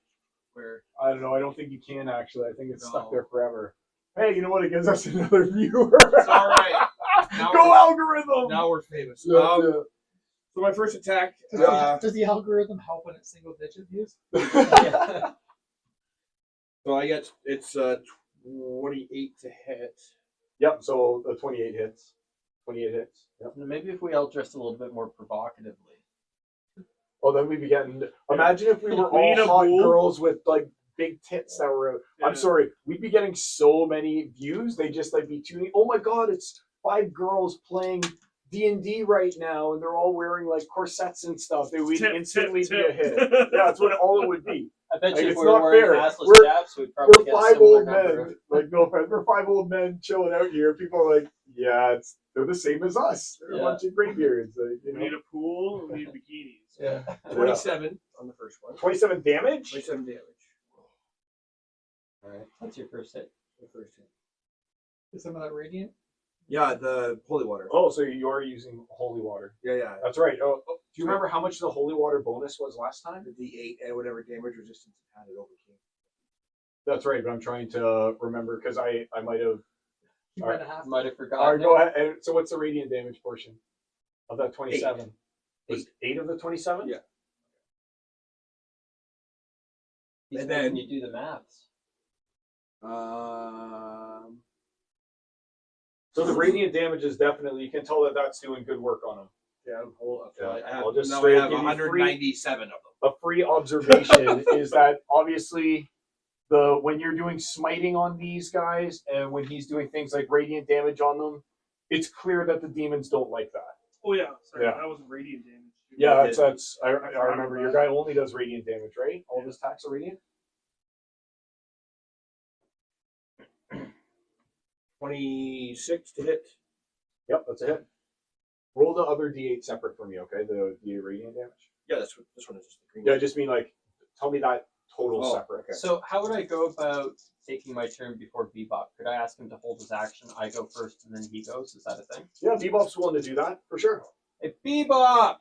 Where? I don't know. I don't think you can actually. I think it's stuck No. there forever. Hey, you know what? It gives us another viewer. It's all right. Now Go we're- algorithm. Now we're famous. Yeah, So my first attack. Does the algorithm help when it's single digit views? yeah. So I get it's 28 to hit. Yep. So the 28 hits. 28 hits. Yep. Maybe if we all dressed a little bit more provocatively. Oh, then we'd be getting. Imagine if we were We need all a hot pool. girls with like big tits that were. Yeah. I'm sorry. We'd be getting so many views. They just like be tuning. Oh my God! It's 5 girls playing D&D right now, and they're all wearing like corsets and stuff. They would Tip, instantly tip, be a tip. hit. Yeah, that's what all it would be. I bet Like, you if it's we were not wearing fair. assless We're- chaps, we'd probably We're get a 5 similar old number. men. Like no offense, we're 5 old men chilling out here. People are like, yeah, they're the same as us. They're Yeah. a bunch of graybeards. Like, We need a pool. We need bikinis. Yeah. 27 on the first one. 27 damage. 27 damage. All right. That's your first hit. The first hit. Is some of that radiant? Yeah, the holy water. Oh, so you are using holy water. Yeah. That's right. Oh, do you remember how much the holy water bonus was last time? The D8 and whatever damage resistance it had, it overcame. That's right, but I'm trying to remember because I might have. You All might right. have half. Might have All forgotten. right, go ahead. And so what's the radiant damage portion of that 27? Was 8 of the 27? Yeah. He's And making then- you do the maths. So the radiant damage is definitely, you can tell that that's doing good work on him. Yeah, I'll just now I straight have give you 197 of them. A free observation is that obviously when you're doing smiting on these guys and when he's doing things like radiant damage on them, it's clear that the demons don't like that. Oh yeah, sorry, Yeah. that was radiant damage. Too. Yeah, that's I remember your guy only does radiant damage, right? All of his attacks are radiant? 26 to hit. Yep, that's a hit. Roll the other D8 separate for me, okay? The D8 radiant damage. Yeah, this one is just the green Yeah, I one. just mean like tell me that total Oh, separate. okay. So how would I go about taking my turn before Bebop? Could I ask him to hold his action? I go first and then he goes. Is that a thing? Yeah, Bebop's willing to do that for sure. Hey, Bebop!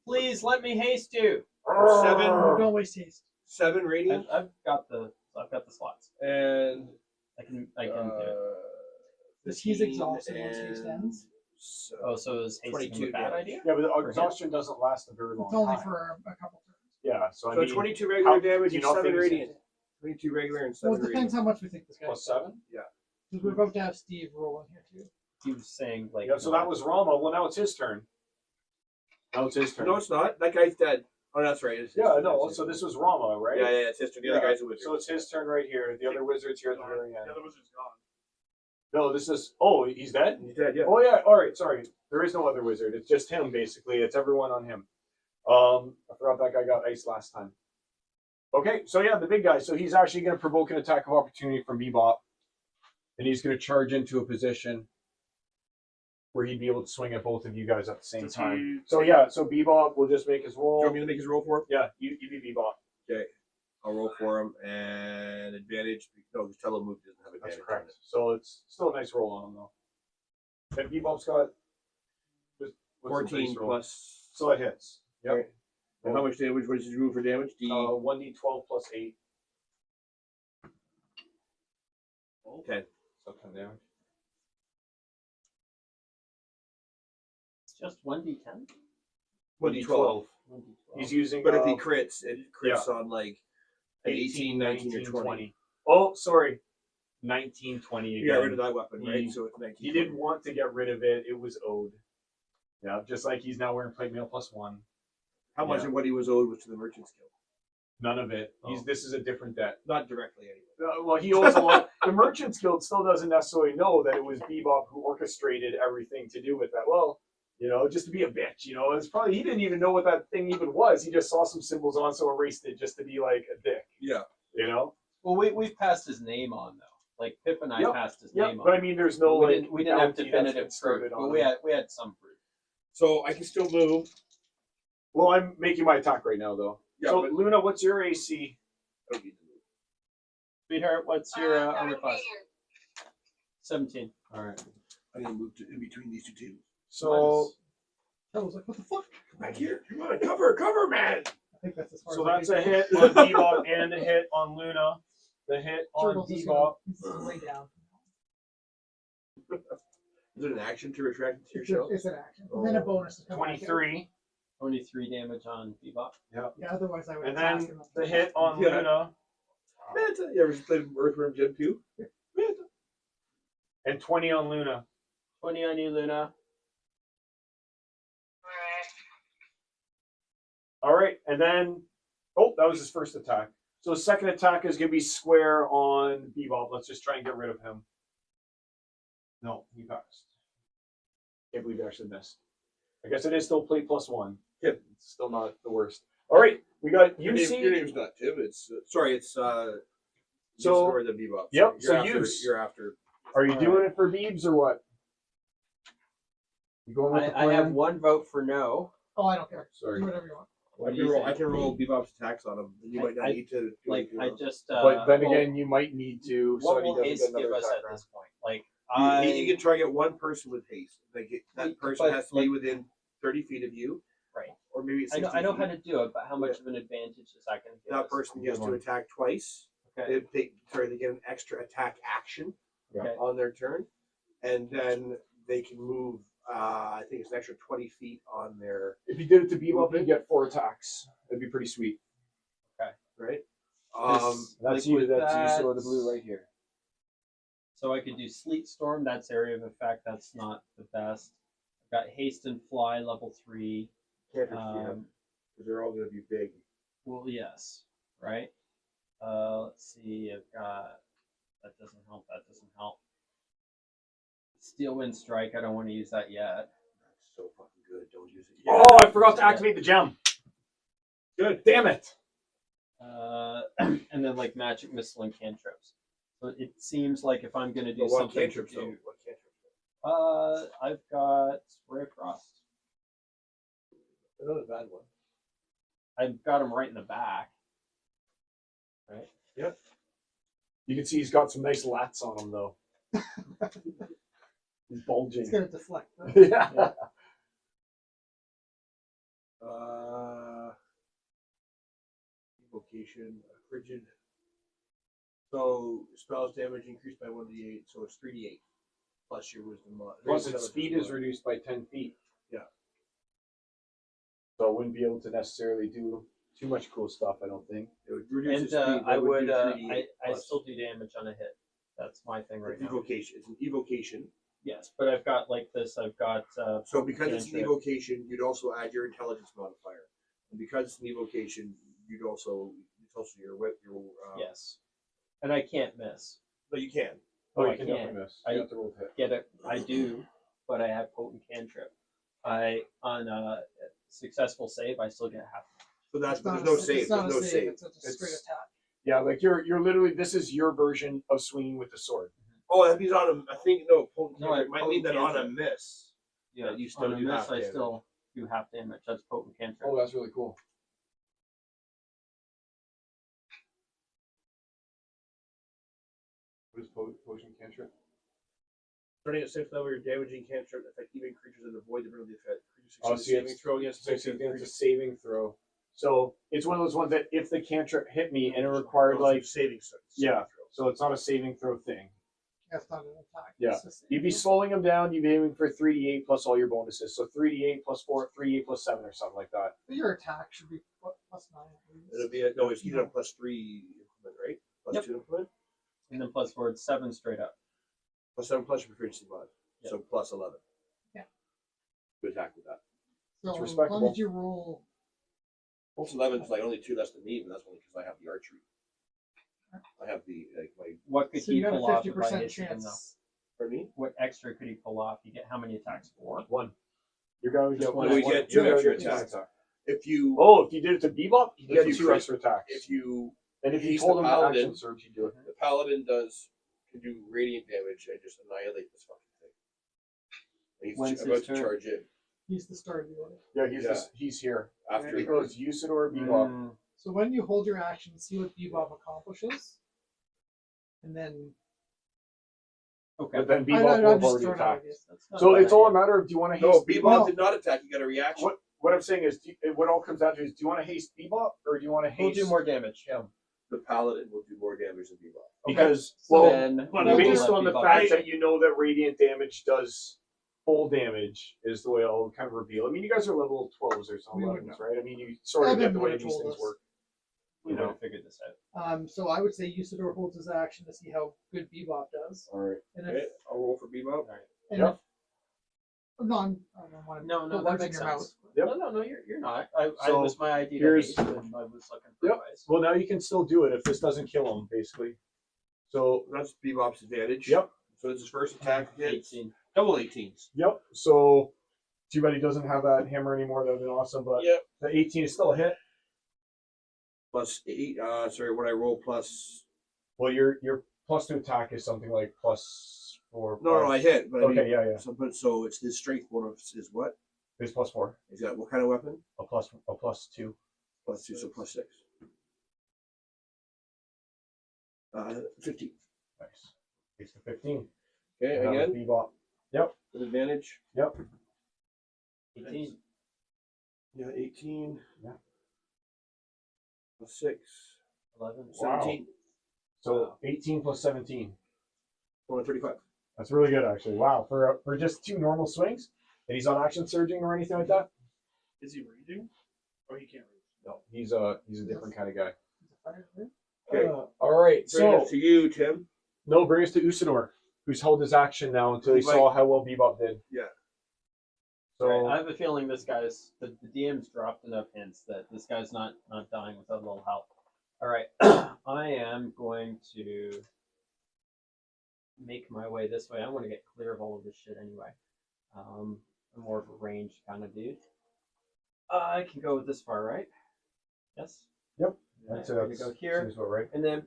Please let me haste you. 7 Don't waste haste. 7 radiant I've got the slots. and I can do it. Because he's 15 exhausted once haste and ends. So, Oh, so is hasting 22 a bad damage. idea? Yeah, but the him. exhaustion doesn't last a very long It's only time. for a couple turns. Yeah, so I so mean 22 regular how- damage do you and not 7 think it's- radiant. 22 regular and 7 Well, it depends radiant. how much we think this guy. plus 7? Because we're about to have Steve rolling here too. He was saying like. Yeah, so that was Rama. Well, now it's his turn. Now it's his turn. No, it's not. That guy's dead. Oh, that's right. It's Yeah, his- no. it's So his- this was Rama, right? Yeah, it's his turn. The other guy's a wizard. So it's his turn right here. The other wizard's here at the very The end. other wizard's gone. No, this is. Oh, he's dead. He's dead. Yeah. Oh yeah. All right. Sorry. There is no other wizard. It's just him basically. It's everyone on him. I forgot that guy got iced last time. Okay, so yeah, the big guy. So he's actually going to provoke an attack of opportunity from Bebop, and he's going to charge into a position where he'd be able to swing at both of you guys at the same Does time. he- So yeah, so Bebop will just make his Do you want roll. me to make his roll for him? Yeah, you be Bebop. Okay. I'll roll for him and advantage. No, because Telemove doesn't have That's advantage. correct. So it's still a nice roll on him though. And Bebop's got what's the 14 base roll? plus. So it hits. Yep. Right. And how much damage? What is his room for damage? D. 1d12 plus 8. 10. So 10 damage. It's just 1d10? 1d12. 1d12. He's using. But if he crits, it crits yeah. on like an 18, 19, or 20. Oh, sorry. 19, 20 You again. got rid of that weapon, right? He- So it's 19. He didn't want to get rid of it. It was owed. Yeah, just like he's now wearing plate mail plus 1. How much yeah. of what he was owed was to the Merchant's Guild? None of it. Oh. This is a different debt. Not directly, anyway. Well, he owes a lot. The Merchants Guild still doesn't necessarily know that it was Bebop who orchestrated everything to do with that. Well, just to be a bitch, it's probably he didn't even know what that thing even was. He just saw some symbols on, so erased it just to be like a dick. Yeah. Well, we've passed his name on though. Like Pip and I Yep, passed his Yeah, name but on. I mean, there's no we didn't have bounty that's definitive been proof, started but on we him. had some proof. So I can still move. Well, I'm making my attack right now, though. Yeah, so, but Luna, what's your AC? I don't need to move. Sweetheart, what's your armor class? 17. All right. I need to move in between these two tables. So, I was like, what the fuck? Come back here. Come on, cover, man. I think that's as far so as I that's a can hit go. on Bebop and a hit on Luna. The hit on Turtle's just Bebop. gonna lay down. Is it an action to retract into your It's, a, shell? it's an action. And then a bonus to come back out. 23. Only 3 damage on Bebop. Yeah, otherwise I would And attack then him. the hit on Yeah. Luna. Manta. You ever played Earthworm Jim 2? Manta. And 20 on Luna. 20 on you, Luna. All right. And then, that was his first attack. So his second attack is going to be square on Bebop. Let's just try and get rid of him. No, he passed. Can't believe he actually missed. I guess it is still plate plus 1. Yeah. It's still not the worst. All right. We got Your UC. name's not Tim. It's sorry. It's So- Usador the Bebop. Yep, You're so after, use. You're after. Are you All doing it for Beebs or what? You going with the I have plan? 1 vote for no. Oh, I don't care. Sorry. Do whatever you want. What I do you think? can roll Bebop's attacks on him. You might not I- need to. Do Like anything I else. just. But then well, again, you might need to. So what he will doesn't haste get another give us attack at round. this point? Like You can target one person with haste. Like that Wait, person but, has to be like- within 30 feet of you, right. or maybe it's 60 I know feet. how to do it, but how much of an advantage is that going to give That us? person Good gets to one. attack twice. Okay. They get an extra attack action Okay. on their turn, and then they can move. I think it's an extra 20 feet on their If you did it to Bebop, you get 4 attacks. That'd be pretty sweet. right. This- That's like you. with That's that- you. So the blue right here. So I could do Sleet Storm. That's area of effect. That's not the best. I've got Haste and Fly level 3. Cantrips you have, because they're all going to be big. Well, yes, right. Let's see. I've got that doesn't help. That doesn't help. Steel Wind Strike. I don't want to use that yet. That's so fucking good. Don't use it. Oh, I forgot to activate the gem. Good. Damn it. And then like Magic Missile and cantrips. So it seems like if I'm gonna do But what something to cantrips though? do, What cantrips? I've got Ray of Frost. Not a bad one. I've got him right in the back. Right. Yep. You can see he's got some nice lats on him though. He's bulging. It's gonna deflect. Right? Yeah. Evocation, frigid. So spells damage increased by 1d8, so it's 3d8 plus your wisdom mod. Plus its speed is reduced by 10 feet. Yeah. So I wouldn't be able to necessarily do too much cool stuff, I don't think. It would reduce And its speed. but I it would. do 3d8 I plus. still do damage on a hit. That's my thing right It's now. evocation. It's an evocation. Yes, but I've got like this. I've got. So because it's an cantrip. evocation, you'd also add your intelligence modifier. And because it's an evocation, it's also your whip. Yes, and I can't miss. No, you can. Oh, I you can can't. definitely miss. I- You have to roll to hit. Get it? I do, but I have potent cantrip. I on a successful save, I still get half. So that's It's but not there's no a- save. It's not There's a no save. save. It's a straight It's- attack. Yeah, like you're literally, this is your version of swinging with the sword. Oh, that means on a. I think no. Potent No, cantrip I- might mean that potent on a cantrip. miss. Yeah, you still on a do miss, half I damage. still do half damage. That's potent cantrip. Oh, that's really cool. What is potion cantrip? Starting at 6th level, your damaging cantrip affect even creatures that avoid the penalty effect. Creatures Oh, succeed a see, saving throw against So it's a saving throw. So it's one of those ones that if the cantrip hit me and it required like, saving throw. yeah, so it's not a saving throw thing. That's not an attack. Yeah. It's just- You'd be slowing them down. You'd be aiming for 3d8 plus all your bonuses. So 3d8 plus 4, 3d8 plus 7 or something like that. But your attack should be plus 9 at least. It'll be no. It's either a +3 implement, right? Plus Yep. 2 implement. And then plus 4, it's 7 straight up. Plus 7 plus your proficiency mod. Yep. So plus 11. Yeah. Good attack with that. So It's as respectable. long as you roll, Plus 11 is like only 2 less than me, but that's only because I have the archery. I have the like my. What could so he you got pull a off if I 50% hit him though? chance. For me. What extra could he pull off? You get how many attacks? 4? 1. You're going to Just get one. one. We get you're 2 gonna extra get two attacks. attacks. If you Oh, if you did it to Bebop, you If get you 2 crit- extra attacks. if you And if you he's told the him how paladin, action surge, you do it. the paladin can do radiant damage and just annihilate this fucking thing. And he's When's about his to turn? charge in He's the start of the order. Yeah, Yeah. he's here. after It goes Usador, Bebop. Mm, So when you hold your action, see what Bebop accomplishes, and then okay. But then I Bebop know, will I'm have just already throwing out attacked. ideas. That's not So a bad it's all a idea. matter of do you want to No, haste Bebop No. did not attack. You got a reaction. What I'm saying is, what all comes down to is, do you want to haste Bebop or do you want to We'll haste do more damage. him? The paladin will do more damage than Bebop. Because, So well, Then but we'll based let on the Bebop fact do that you know that radiant damage does full damage is the way I'll kind of reveal. I mean, you guys are level 12s or something, We would 11s, right? I mean, you sort of Evan get the way would've these told things us. work. We You would know. have figured this out. so I would say Usador holds his action to see how good Bebop does, All right. and if Okay, I'll roll for Bebop. and Yep. if no, I don't want to No, put that words in makes your sense. mouth. Yep. No, you're not. I So, was my idea to here's- haste, and I was looking for Yep. advice. Well, now you can still do it if this doesn't kill him, basically. So, That's Bebop's advantage. yep. So it's his first attack hits. 18. Double 18s. Yep. So, too bad he doesn't have that hammer anymore. That would have been awesome. But Yep. the 18 is still a hit. Plus 8. Sorry, what I roll plus. Well, your plus to attack is something like +4. No, I hit. But I Okay, mean, yeah. So it's his strength bonus is what? It's +4. Is that what kind of weapon? A +2. Plus 2, so plus 6. 15. Nice. 6 to 15. Okay, And that was again, Bebop. Yep. with advantage. Yep. 18. Yeah, 18. Yeah. Plus 6. 11. 17. So 18 plus 17. 35. That's really good, actually. Wow. For just 2 normal swings, and he's on action surging or anything like that? Is he raging? Oh, he can't rage. No. He's a different kind of guy. Okay. All right. Bring So it to you, Tim. no, bring us to Usador, who's held his action now until he saw how well Bebop did. Yeah. So Right, I have a feeling this guy's the DM's dropped enough hints that this guy's not dying without a little help. All right, I am going to make my way this way. I want to get clear of all of this shit anyway. I'm more of a ranged kind of dude. I can go this far, right? Yes. Yep. Right, that's we're gonna go here, seems about right. and then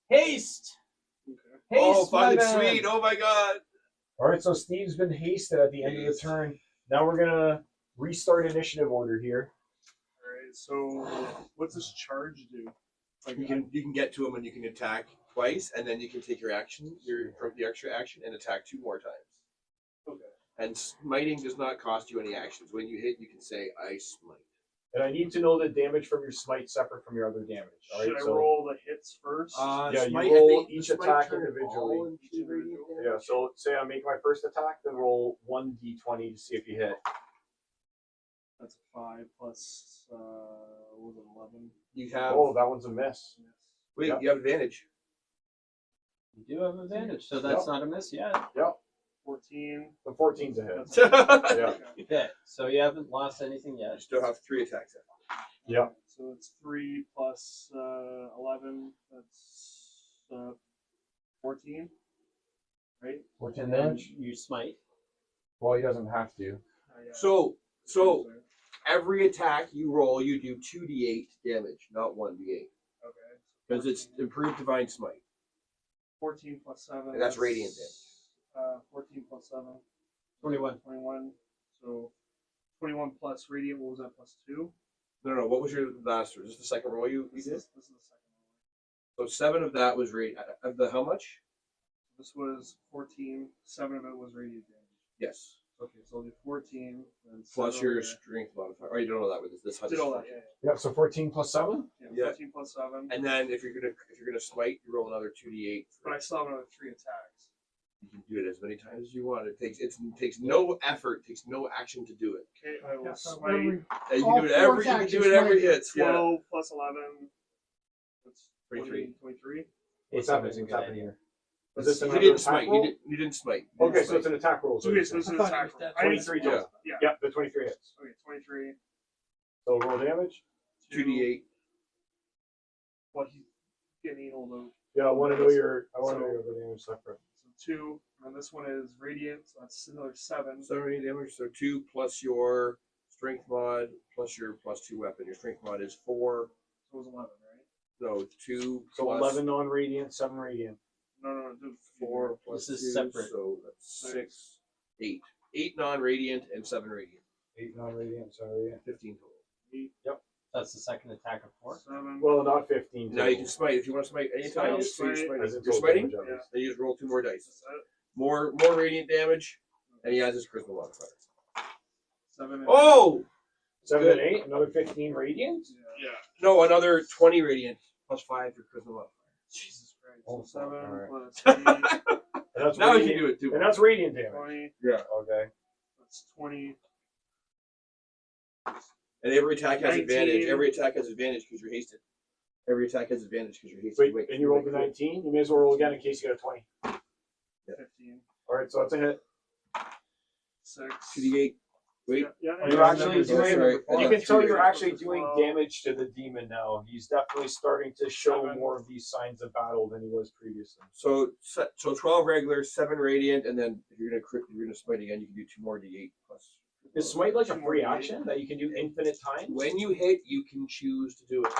haste. Okay. Haste, Oh, my fucking man. sweet. Oh my god. All right. So Steve's been hasted at the end of the turn. Now we're gonna restart initiative order here. Alright, so what's this charge do? Like, You can get to him and you can attack twice, and then you can take your action, the extra action, and attack 2 more times. Okay. And smiting does not cost you any actions. When you hit, you can say, I smite. And I need to know the damage from your smite separate from your other damage. All right. Should I So roll the hits first? yeah, Smite, you roll I think each the smite attack turn individually. all into radiant damage. Yeah. So say I make my first attack, then roll 1d20 to see if you hit. That's 5 plus, what was it, 11? You have. Oh, that one's a miss. Yes. Wait, Yep. you have advantage. You do have advantage, so that's not a miss yet. 14. The 14's a hit. That's Yeah. Okay, so you haven't lost anything You yet. still have 3 attacks left. Yeah. So it's 3 plus 11. That's 14. Right? 14 And then damage. you smite. Well, he doesn't have to. Yeah. So every attack you roll, you do 2d8 damage, not 1d8. Okay. Because it's improved divine smite. 14 plus 7. And that's radiant 14 plus 7. 21. 21. So 21 plus radiant, what was that, plus 2? No. What was your last roll? Is this the second roll you This did? is the second So 7 of that was radiant. Of the how much? one. This was 14. 7 of it was radiant damage. Yes. Okay, so I'll do 14. And Plus 7 your over strength modifier. Oh, you don't know that with this. there. Did all that, yeah. Yeah. So 14 plus 7. Yeah. 14 plus 7. And then if you're gonna smite, you roll another 2d8. But I still have another 3 attacks. You can do it as many times as you want. It takes no effort, takes no action to do it. Okay, I will Yeah, so smite. And you All can do it every. You four can do attacks it every you hit. Yeah. 12 plus 11. That's 23. 23. What's It's happening? What's happening here? Is this You another didn't attack smite. roll? You didn't smite. Okay, so it's an attack roll. So, okay, so this is I thought attack it was roll. that I didn't 23 smite. total. Yeah. Yeah, the 23 hits. Okay, 23. So roll damage. 2d8. Well, he's getting all those. Yeah, I want to know your other damage separate. So 2. And this one is radiant, so that's another 7. So many damage. So 2 plus your strength mod plus your +2 weapon. Your strength mod is 4. So it was 11, right? No, 2 So plus 11 non-radiant, 7 radiant. No, do 4 plus This 2. is separate. So that's 6, 8. 8 non-radiant and 7 radiant. 8 non-radiant, 7 radiant. 15 total. That's the second attack of 4. 7. Well, not 15. Now you can smite if you want to smite anytime. Smite, So you're smite. smiting. As in You're total smiting. damage, Yeah. Then you just roll 2 more dice. That's it. More radiant damage, and he has his charisma modifier. 7 and Oh 7 Good. and 8, another 15 radiant. Yeah. no, another 20 radiant plus 5 for charisma modifier. Jesus Christ. Oh, So 7 alright. plus 8, And that's Now we radiant, can do it too. and that's radiant damage. 20. Yeah. Okay. That's 20. And every attack has 19. advantage. Every attack has advantage because you're hasted. Every attack has advantage because you're hasted. Wait, and you rolled the 19. You may as well roll again in case you got a 20. 15. All right, so that's a hit. 6. 2d8. Wait. Yeah, Are you yeah, actually numbers are doing? right. You can tell you're Three. actually doing damage to the demon now. He's definitely starting to show 7. more of these signs of battle than he was previously. So 12 regular, 7 radiant, and then if you're gonna smite again, you can do 2 more d8 plus. Is smite like a free action that you can do infinite times? When you hit, you can choose to do it.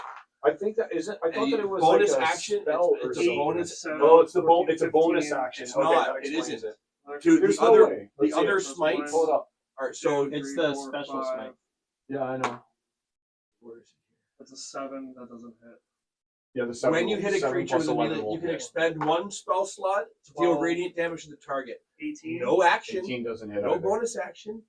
I think that isn't. I thought And that it was bonus like a action, spell it's or a something. bonus- 7, Oh, it's the 14, It's a bonus 15. action. It's Okay, not. that It explains isn't. Another Dude, There's the no other way. the Let's see other it. Plus smites one. Hold up. are so Two, It's three, the four, special five. smite. Yeah, I know. Where is it? That's a 7. That doesn't hit. Yeah, the 7. When you hit a 7 creature plus with a 11 melee, will you can hit. expend 1 spell slot to deal 12. radiant damage to the target. 18. No action, 18 doesn't hit. no either. bonus action.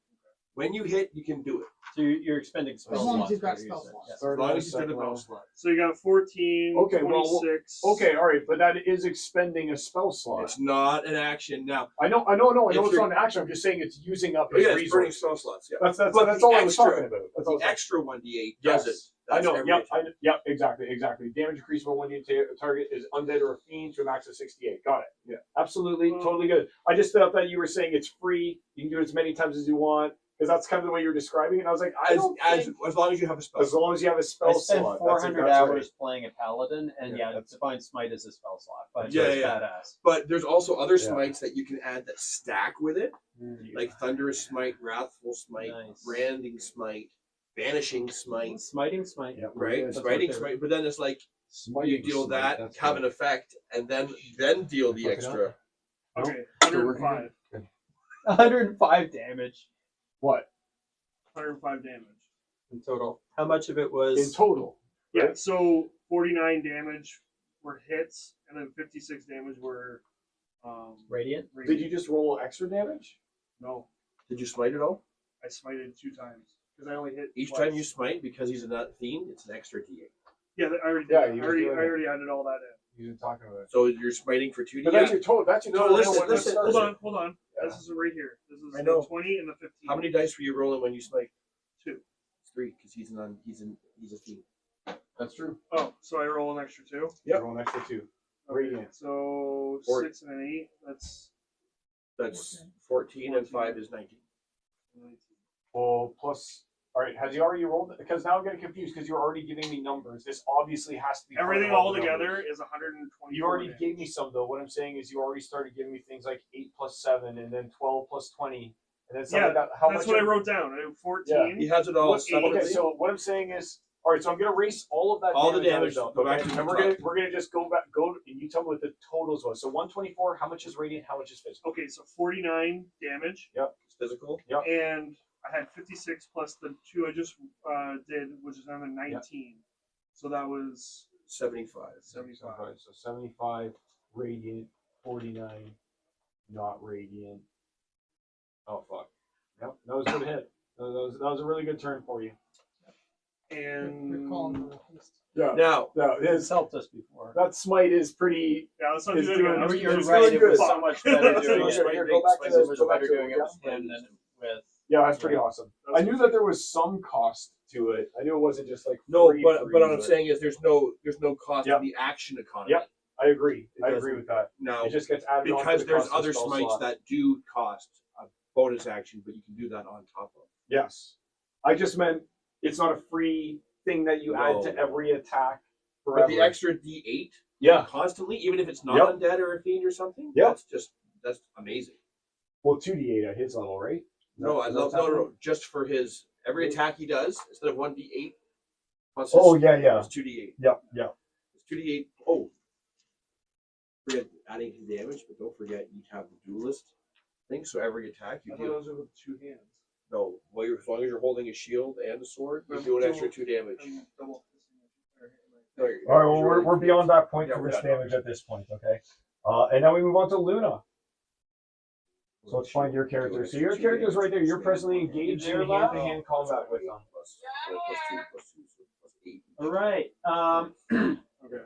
When you hit, you can do it. So you're expending spell As long as slots. you've got what you're spell saying. slots. Yes. As long as you Second spend a spell roll. slot. So you got 14, Okay, well, 26. Okay, all right, but that is expending a spell slot. It's not an action. Now, I know If it's you're- not an action. I'm just saying it's using up oh his yeah, it's burning resource. spell slots. Yeah. That's But that's the all I was extra- talking about. That's all I The was extra 1d8 Yes. does it. I That's know. every Yep. attack. Yep. Exactly. Damage increase by 1 unit target is undead or a fiend to a max of 68. Got it. Yeah. Absolutely. Totally good. I just thought that you were saying it's free. You can do it as many times as you want because that's kind of the way you're describing it. And I was like, I don't think As long as you have a spell as slot. long as you have a spell I spent slot. 400 that's hours right. playing a paladin, and Yeah, yeah, Divine Smite is a spell slot, but Yeah, it's yeah. badass. But there's also other Yeah. smites that you can add that stack with it, like Thunderous Smite, Wrathful Smite, Nice. Branding Smite, Vanishing Smite, Smiting Smite. Yep. right? That's Smiting what they're- Smite. But then it's like you deal that, That's have good. an effect, and then deal the Fuck it extra. Okay, Still working 105. 105 damage What 105 damage. in total. How much of it was? in total? Yeah, Right? so 49 damage were hits, and then 56 damage were Radiant? Did you just roll extra damage? No, Did you smite at all? I smited 2 times because I only hit Each twice. time you smite, because he's a nut fiend, it's an extra d8. Yeah, I already did. Yeah, that. you I were doing it. already added all that in. You were talking about it. So you're smiting for 2d8. But that's your total. That's your No, total. listen, when it listen, starts. Hold on. Yeah. This is right here. This is I know. the 20 and the 15. How many dice were you rolling when you smite? 2. It's 3, because he's a fiend. That's true. Oh, so I roll an extra 2. Yep. Roll an extra 2. Okay, Radiant. so Or- 6 and an 8. That's That's 14 and 5 is 19. 19. Well, plus. All right. Has he already rolled it? Because now I'm getting confused because you're already giving me numbers. This obviously has to be part Everything of all all the together numbers. is 120. You already gave me some though. What I'm saying is you already started giving me things like 8 plus 7 and then 12 plus 20 and then something Yeah, like that. How That's much what I of- wrote down. I have 14. He has it all What separately. Okay, so what I'm saying is, all right. So I'm gonna erase all of that. All the out of damage, stuff, go back okay? to and the we're gonna just go and you tell me what the totals was. So 124. How much is radiant? How much is physical? Okay, so 49 damage, It's physical. and I had 56 plus the 2 I just did, which is another 19. So that was 75. 75. So 75 radiant, 49 not radiant. Oh fuck. Yep, that was a good hit. That was a really good turn for you. And You're calling for haste. Yeah. Now, Yeah, It's helped us before. that smite is pretty. yeah, let's not It's do that again. doing- Let's- You're let's right. do It was fuck. so much better doing Let's it. do it. Here, go back to It was this, so go back much better to it, doing it yeah. with him than with. Yeah, that's pretty awesome. I knew that there was some cost to it. I knew it wasn't just like no, free, but free, what I'm saying is there's no cost Yep. to the action economy. Yep. I agree. It I doesn't- agree with that. Now, It just gets added on to because the there's cost of other spell smites slot. that do cost a bonus action, but you can do that on top of. Yes. I just meant it's not a free thing that you add to No. every attack But forever. the extra D8 Yeah. constantly, even if it's not Yep. undead or a fiend or something, Yep. that's amazing. Well, 2d8 at his level, right? No, I Is that love what's no, happening? just for his every attack he does instead of 1d8. Plus Oh, his- yeah. It's 2d8. Yep. It's 2d8. Oh, forget adding his damage, but don't forget you have the duelist thing. So every attack you I thought deal. those are with 2 hands. No, well, as long as you're holding a shield and a sword, you But do an extra dual- 2 damage. I'm double fisting it. No, you're- All right, well, you're we're rolling beyond that point Yeah, for we're this done. damage at this point, okay? And now we move on to Luna. So let's find your character. So your character's right there. You're presently engaged in hand-to-hand combat with them. Plus 2, plus 2, so plus 8. All right. Okay.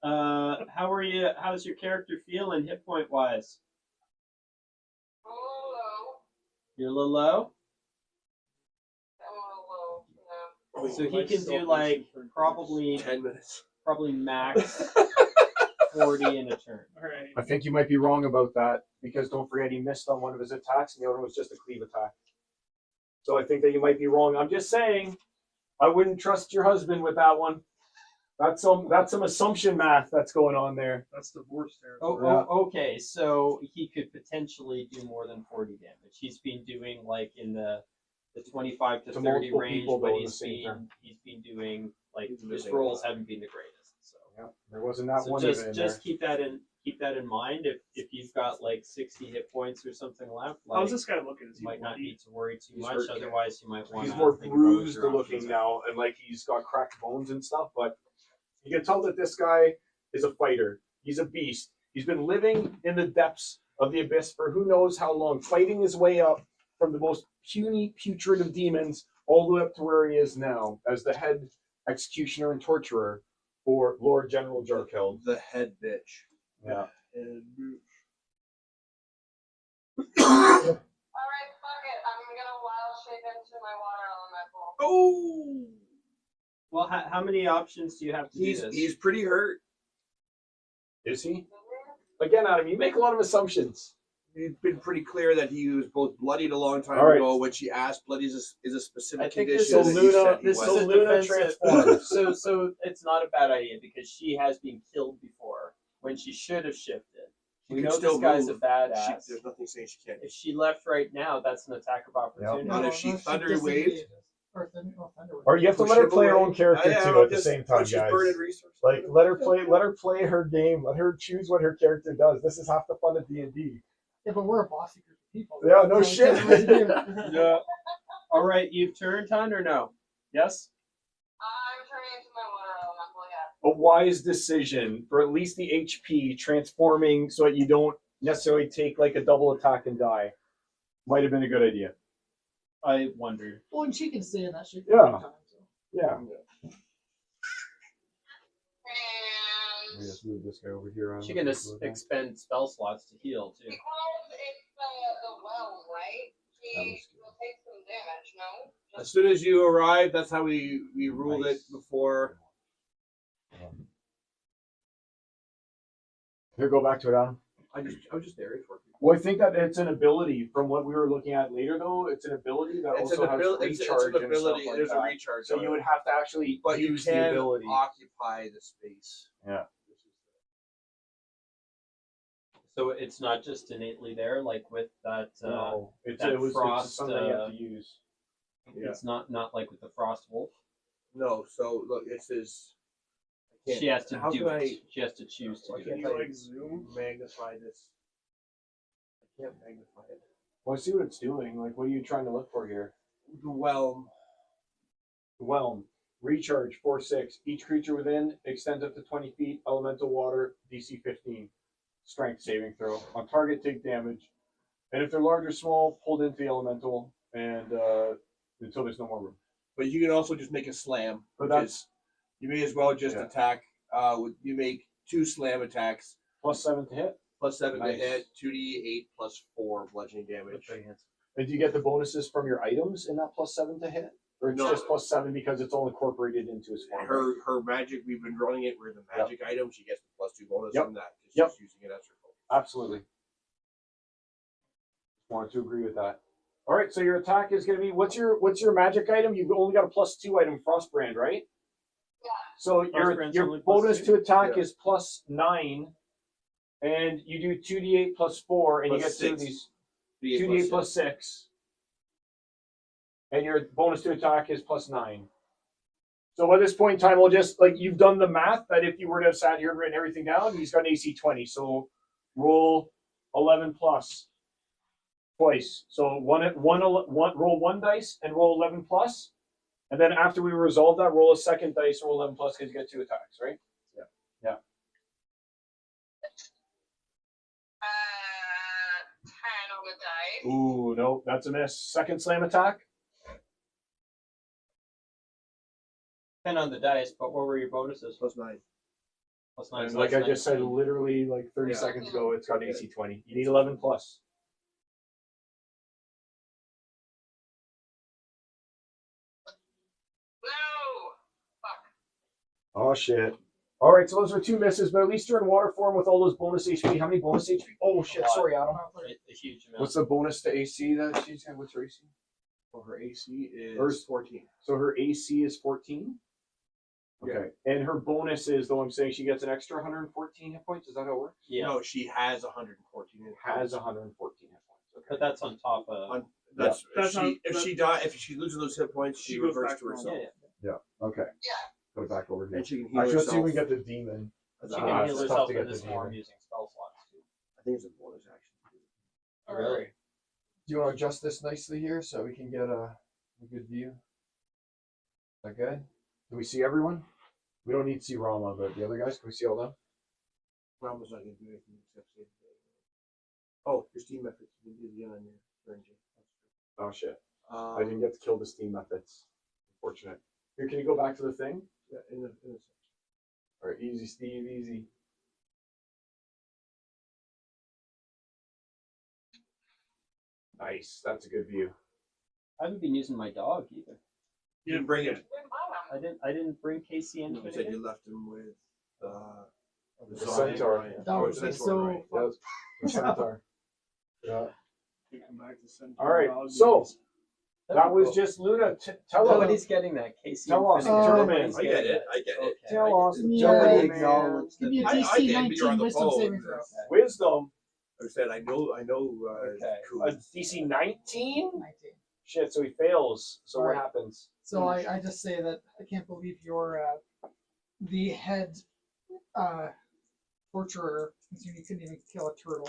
How are you? How's your character feeling, hit point wise? Hello. You're a little low, Hello. so he can do like probably 10 minutes. max 40 in a turn. All right. I think you might be wrong about that because don't forget he missed on one of his attacks and the other one was just a cleave attack. So I think that you might be wrong. I'm just saying, I wouldn't trust your husband with that one. That's some assumption math that's going on there. That's divorce territory. Okay. So he could potentially do more than 40 damage. He's been doing like in the 25 to To 30 multiple range, people, but though, at he's the same time. been doing like He's his missing rolls a lot. haven't been the greatest. So, Yeah, there wasn't that so one just even in just there. keep that in keep that in mind. If you've got like 60 hit points or something left, like, How's this guy looking? Is you he might not bloody? need to worry too He's much. hurt. Otherwise, you might want He's to more think about what bruised your looking options are. now, and like he's got cracked bones and stuff. But you can tell that this guy is a fighter. He's a beast. He's been living in the depths of the abyss for who knows how long, fighting his way up from the most puny, putrid of demons all the way up to where he is now as the head executioner and torturer for Lord General Jarkeld. The head bitch. Yeah. Head bitch. Alright, fuck it. I'm gonna wild shape into my water elemental. Oh, Well, how many options do you have to do this? he's pretty hurt. Is he? Again, Adam, you make a lot of assumptions. It's been pretty clear that he was both bloodied a long time All right. ago. When she asked, bloody is a I specific think this condition. is- that he said he This wasn't. is a Luna defensive. transforms. So it's not a bad idea because she has been killed before when she should have shifted. She We can know still this guy's move. a badass. There's nothing saying she can't. If she left right now, that's an attack of opportunity. Not if she thunder waved. disengages. Or thunder wave. Or you have to Push let her him play her away. own character Yeah, too at the just- same time, when she's guys. burning resources. Like let her play her game. Let her choose what her character does. This is half the fun of D&D. Yeah, but we're a bossy group of people. Yeah, no So shit. it's what to do. Yeah. All right, you've turned, Hun, or no? Yes. I'm turning into my water elemental, yeah. A wise decision for at least the HP transforming so that you don't necessarily take like a double attack and die. Might have been a good idea. I wondered. Well, and she can stay in that shape Yeah. for a long time. So. Yeah. And Let me just move this guy over here. She can expend spell slots to heal too. because it's the well, right? He will take some damage, no? As soon as you arrive, that's how we ruled it before. Here, go back to it, Adam. I was just there for people. Well, I think that it's an ability from what we were looking at later, though. It's an ability that It's also an has ability. recharge and stuff like There's that. a recharge. So on you it. would have to actually but you use the can ability. occupy the space. Yeah. So it's not just innately there, like with that. No, it's that it's frost, something you have to use. Yeah. It's not like with the frost wolf. No, so look, it says. I can't- She has to how do can it. She has to choose to Why do can't it. you like zoom? magnify this? I can't magnify it. Well, I see what it's doing. Like, what are you trying to look for here? The whelm. Whelm. Recharge 4/6. Each creature within extends up to 20 feet. Elemental water. DC 15. Strength saving throw. On target, take damage. And if they're large or small, pulled into the elemental and until there's no more room. But you can also just make a slam. But which that's is- you may as well just Yeah. attack. You make 2 slam attacks +7 to hit. +7 Nice. to hit, 2d8 +4 bludgeoning damage. And do you get the bonuses from your items in that +7 to hit? Or it's No. just +7 because it's all incorporated into his form? Her magic, we've been running it with the magic item. She gets the +2 bonus Yep. from that. She's Yep. just using it as her bonus. Absolutely. Wanted to agree with that. All right, so your attack is going to be what's your magic item? You've only got a +2 item, Frostbrand, right? Yeah. So your Frostbrand's your only bonus +2? to attack Yeah. is +9, and you do 2d8 +4, and you get Plus two of 6. these 2d8 2d8 +6, and your bonus to attack is +9. So at this point in time, we'll just like you've done the math that if you were to have sat here and written everything down, he's got an AC 20. So roll 11 plus twice. So roll one dice and roll 11 plus, and then after we resolve that, roll a second dice, roll 11 plus because you get 2 attacks, right? 10 on the dice. Ooh, no, that's a miss. Second slam attack. 10 on the dice, but what were your bonuses? +9. +9. And so like I that's just said, 19. literally like 30 Yeah. seconds ago, it's got an AC 20. You need 11 plus. No! Fuck. Oh shit. All right, so those are 2 misses, but at least you're in water form with all those bonus HP. How many bonus HP? Oh shit, A lot. sorry, Adam. A huge amount. What's the bonus to AC that she's got? What's her AC? Well, her AC is Hers- 14. So her AC is 14? Okay. And her bonus is, though I'm saying she gets an extra 114 hit points. Is that how it works? Yeah, No, she has 114. in her Has AC. 114 hit points. Okay. but that's on top of. That's That's not- if she die if she loses those hit points, she She goes reverts back to to herself, Yeah, Okay. Yeah. Go back over here. and she can heal Actually, let's see if herself. we can get the demon. She Ah, can it's heal tough herself to in get this the form demon. using spell slots. think it's a bonus action. All right. Do you want to adjust this nicely here so we can get a good view? Is that good? Do we see everyone? We don't need to see Rama, but the other guys, can we see all them? Rama's not going to do anything except save the day. Oh, your steam methods. You can do it again on your turn, Jay. Oh shit! I didn't get to kill the steam methods. Unfortunate. Here, can you go back to the thing? Yeah, in the All right, easy, Steve, easy. Nice. That's a good view. I haven't been using my dog either. You didn't bring it. I didn't bring Casey into You it. said again? you left him with The zombie. centaur. That would the be centaur, so right. fun. The centaur. Yeah. You come back to send All right. dog So days. that was just Luna. Tell us. Nobody's getting that. Casey. Tell and us, Finnegan, German. nobody's I get getting it. that. I get it. Okay, Tell I us. get it. Yeah. Nobody Man. acknowledged Give me a that. I DC get it, but you're 19 on the wisdom phone. saving throw. Wisdom. I said I know. Okay. Cool. A DC 19. 19. Shit. So he fails. So what Alright. happens? So I just say that I can't believe you're the head torturer, since you couldn't even kill a turtle.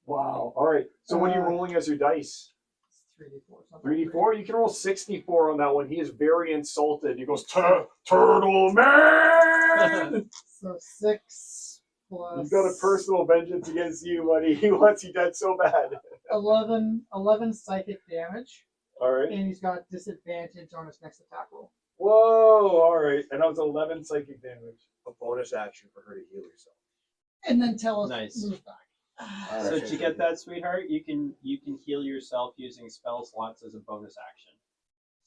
Wow. All right. So what are you rolling as your dice? It's 3d4. Something 3d4. You can roll 64 on that one. He is very insulted. He goes, "Turtle man." So 6 plus. He's got a personal vengeance against you, buddy. He wants you dead so bad. 11 psychic damage, All right. and he's got disadvantage on his next attack roll. Whoa. All right. And that was 11 psychic damage. A bonus action for her to heal herself. And then tell us Nice. move back. All So right. did you get that, sweetheart? You can heal yourself using spell slots as a bonus action.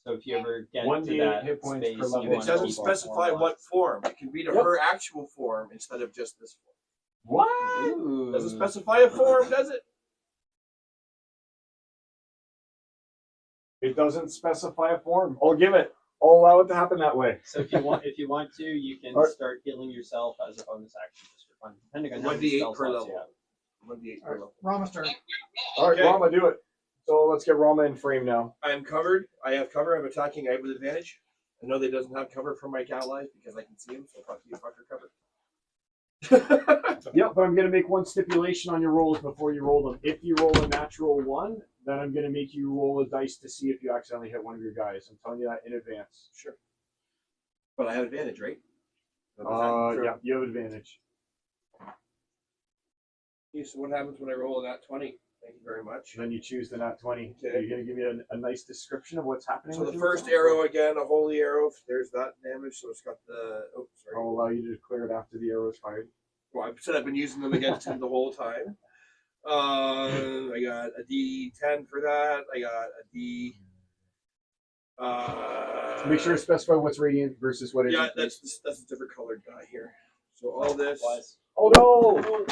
So if you ever get to 1d8 that hit points space, per level. you It want doesn't to specify what form. It can be to Yep. her actual form instead of just this form. What? Ooh. Doesn't specify a form, does it? It doesn't specify a form. I'll give it. I'll allow it to happen that way. So if you want to, you can Alright. start healing yourself as a bonus action just for fun, depending on how many 1d8 spell per slots you level. have. 1d8 per Alright, level. Rama's turn. All right, Okay. Rama, do it. So let's get Rama in frame now. I am covered. I have cover. I'm attacking. I have an advantage. I know that doesn't have cover from my allies because I can see him, so fuck you, fucker cover. Yep, but I'm going to make one stipulation on your rolls before you roll them. If you roll a natural 1, then I'm going to make you roll a dice to see if you accidentally hit one of your guys. I'm telling you that in advance. Sure. But I have advantage, right? Yeah, you have advantage. Okay, so what happens when I roll a nat 20? Thank you very much. Then you choose the nat 20. Okay. Are you going to give me a nice description of what's happening? So with the you? first arrow again, a holy arrow. There's that damage. So it's got the. Oh, sorry. I'll allow you to declare it after the arrow is fired. Well, I said I've been using them against him the whole time. I got a D10 for that. I got a D. Make sure to specify what's radiant versus what isn't. Yeah, that's a different colored die here. So all this. Wise. Oh no!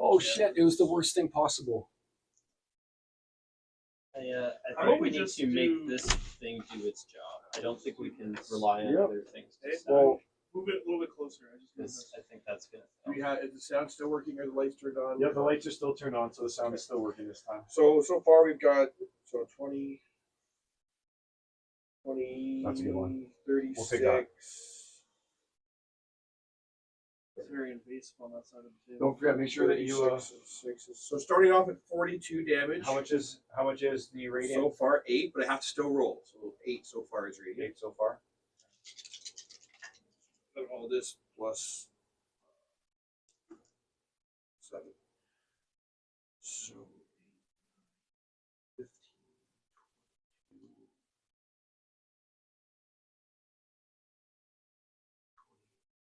Oh shit! It was the worst thing possible. I How think about we we need just to do- make this thing do its job. I don't think we can rely on Yep. other things to Hey, stop Well, Move it a little bit closer. I just because I think that's gonna. Do we have, is the sound still working? Are the lights turned on? yeah, the lights are still turned on, so the sound is still working this time. So far we've got 20, 20, That's a good one. 36. We'll take that. It's very invasive on that side of the table. Don't forget, make sure that you. 36. So starting off at 42 damage. How much is the radiant? So far 8, but I have to still roll. So 8 so far is radiant. 8 so far. And all this plus 7. So 15,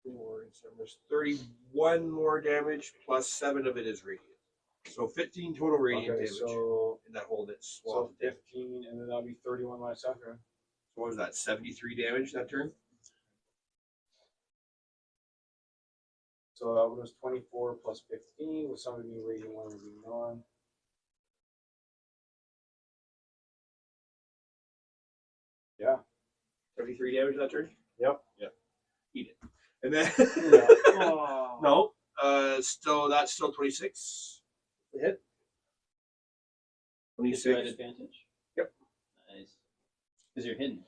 24, and 7. There's 31 more damage plus 7 of it is radiant. So 15 total radiant Okay, damage so in that hole that's so swallowed. 15, and then that'll be 31 last after. So what was that? 73 damage that turn? So that one was 24 plus 15, with some of the radiant one being on. Yeah. 73 damage that turn? Yep. Yeah. Eat it. And then Oh. no, that's still 26. The hit. Is you at 26. advantage? Yep. Nice. Because you're hidden.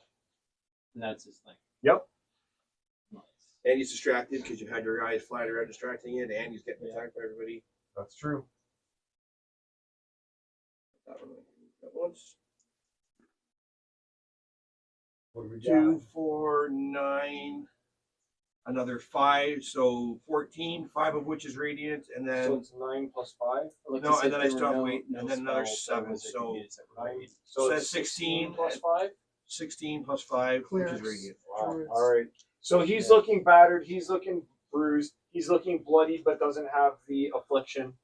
And that's his thing. Yep. Nice. And he's distracted because you had your eyes flying around distracting it, and he's getting Yeah. attacked by everybody. That's true. That one. That once. What do we got? 2, 4, 9. Another 5, so 14. 5 of which is radiant, and then So it's 9 plus 5. Look No, to see and if then I there still were have to no- wait, no and then another spells or 7, wizard so use that were 9. radiant. So Says it's 16 plus and- 5. 16 plus 5, which Clerics. is radiant. Wow. Druids. All right. So he's Yeah. looking battered. He's looking bruised. He's looking bloody, but doesn't have the affliction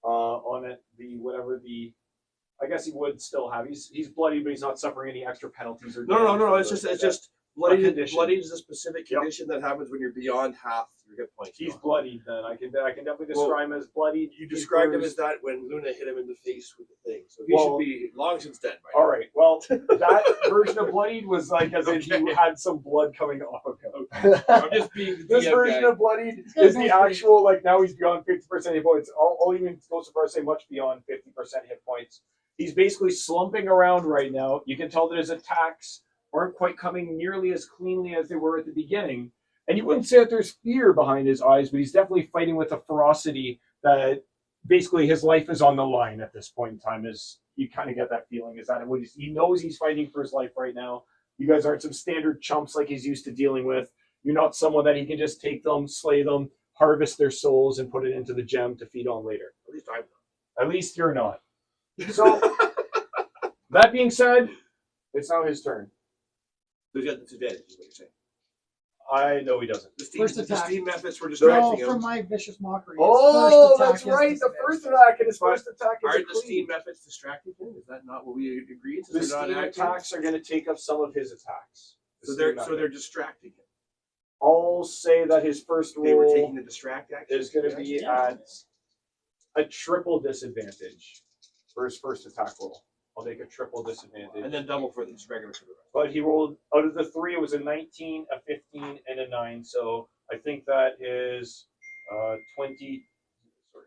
on it. The whatever the. I guess he would still have. He's bloody, but he's not suffering any extra penalties or. No. damage It's or just bloody. condition. Bloody is a specific Yep. condition that happens when you're beyond half your hit points. He's bloodied. Then I can definitely describe him as bloodied. You He's described him bruised. as that when Luna hit him in the face with the thing, so he Well- should be long since dead. By All now. right. Well, that version of bloodied was like as if he had some blood coming off of him. I'm just being the This DM version guy. of bloodied This guy's is the nice pretty- actual, like, now he's beyond 50% hit points. I'll even go so far as to say much beyond 50% hit points. He's basically slumping around right now. You can tell that his attacks aren't quite coming nearly as cleanly as they were at the beginning. And you wouldn't say that there's fear behind his eyes, but he's definitely fighting with a ferocity that basically his life is on the line at this point in time. Is you kind of get that feeling is that what he knows he's fighting for his life right now. You guys aren't some standard chumps like he's used to dealing with. You're not someone that he can just take them, slay them, harvest their souls, and put it into the gem to feed on later. At least I'm At least you're not. So, that being said, it's now his turn. So he's got disadvantage, is what you're saying. I know he doesn't. First The attack. steam methods were No, distracting him. from my vicious mockery. his Oh, first attack that's is right. The disadvantage. first attack and his But first attack is a Aren't the cleave. steam methods distracting him? Is that not what we agreed? The Is it not steam accurate? attacks are going to take up some of his attacks. The So steam they're method. distracting him. I'll say that his first They were roll taking the distract action. is going to be at a triple disadvantage for his first attack roll. I'll make a triple disadvantage. and then double for the regular for the rest. But he rolled out of the 3. It was a 19, a 15, and a 9. So I think that his 20. Sorry,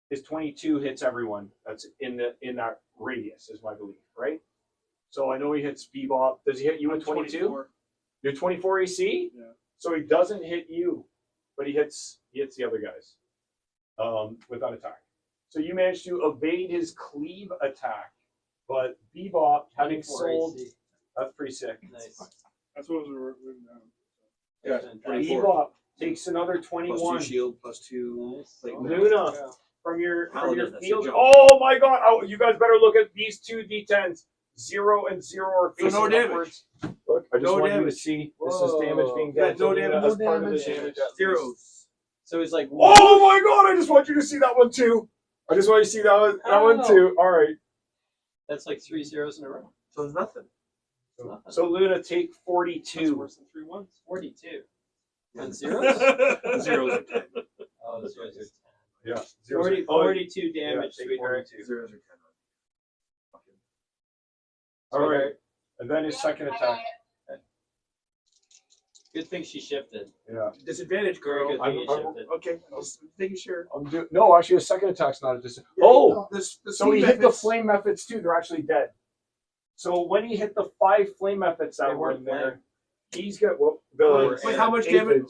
his 22 hits everyone that's in that radius is my belief, right? So I know he hits Bebop. Does he hit you with 22? 24. You're 24 AC. Yeah. So he doesn't hit you, but he hits the other guys with that attack. So you managed to evade his cleave attack, but Bebop, having 24 sold, AC. that's pretty sick. Nice. That's what was written down. Yeah, Fantastic. 24. Bebop takes another Plus 21 2 shield, plus 2 Nice. plate Oh, damage. Luna. yeah. from your Paladin, that's field. your job. Oh my god! Oh, you guys better look at these two D10s. 0 and 0 are So facing no damage. upwards. Look, I just No want you to damage. see this is damage being Yeah, dealt. no to damage. Luna as No part of the damage. damage. at Zeros. least. So he's like, Oh my god! I just want you to see that one too. I just want you to see that one Oh. too. All right. that's like 3 zeros in a row. So it's nothing. So Luna, take That's 42. worse than 3 ones. 42. And zeros? Zeros are 10. Oh, the zeros are 10. Yeah. 42 damage, take sweetheart. 42. Zeros are 10. All right. And then his second attack. Good thing she shifted. Yeah. Disadvantage, Very girl. good thing you shifted. Okay, I'm just making sure. No, actually, his second attack's not a disadvantage. Oh, the so he steam hit the methods- flame methods too. They're actually dead. So when he hit the 5 flame methods that They were weren't in there, flame. he's got Wait, how much damage?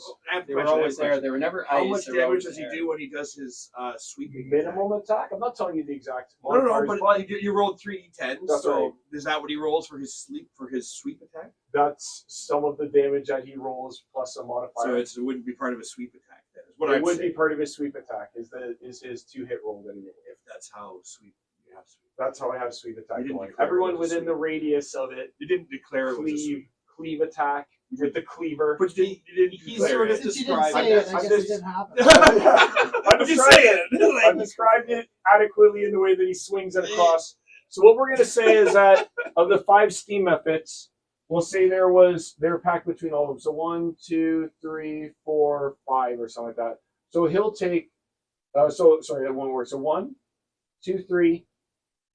They were always there. They were never How ice. much they were damage always does he there. do when he does his sweeping? minimum attack. I'm not telling you the exact. No, modifiers, but you rolled 3 d10s. That's So right. is that what he rolls for his sweep attack? that's some of the damage that he rolls plus a modifier. So it wouldn't be part of a sweep attack then. Is what it I'm would saying. be part of his sweep attack. Is his 2-hit roll that he rolled. If that's how sweep you have sweep. That's how I have sweep attack You didn't going. declare it Everyone was a within the sweep. radius of it, You didn't declare it was a sweep. cleave attack with the cleaver. But you didn't He declare sort it. of Since you didn't described say it. it, I I'm guess just- it didn't happen. I'm just saying I it. described it adequately in the way that he swings it across. So what we're going to say is that of the 5 steam methods, we'll say they're packed between all of them. So 1, 2, 3, 4, 5 or something like that. So he'll take, sorry, that won't work. So 1, 2, 3,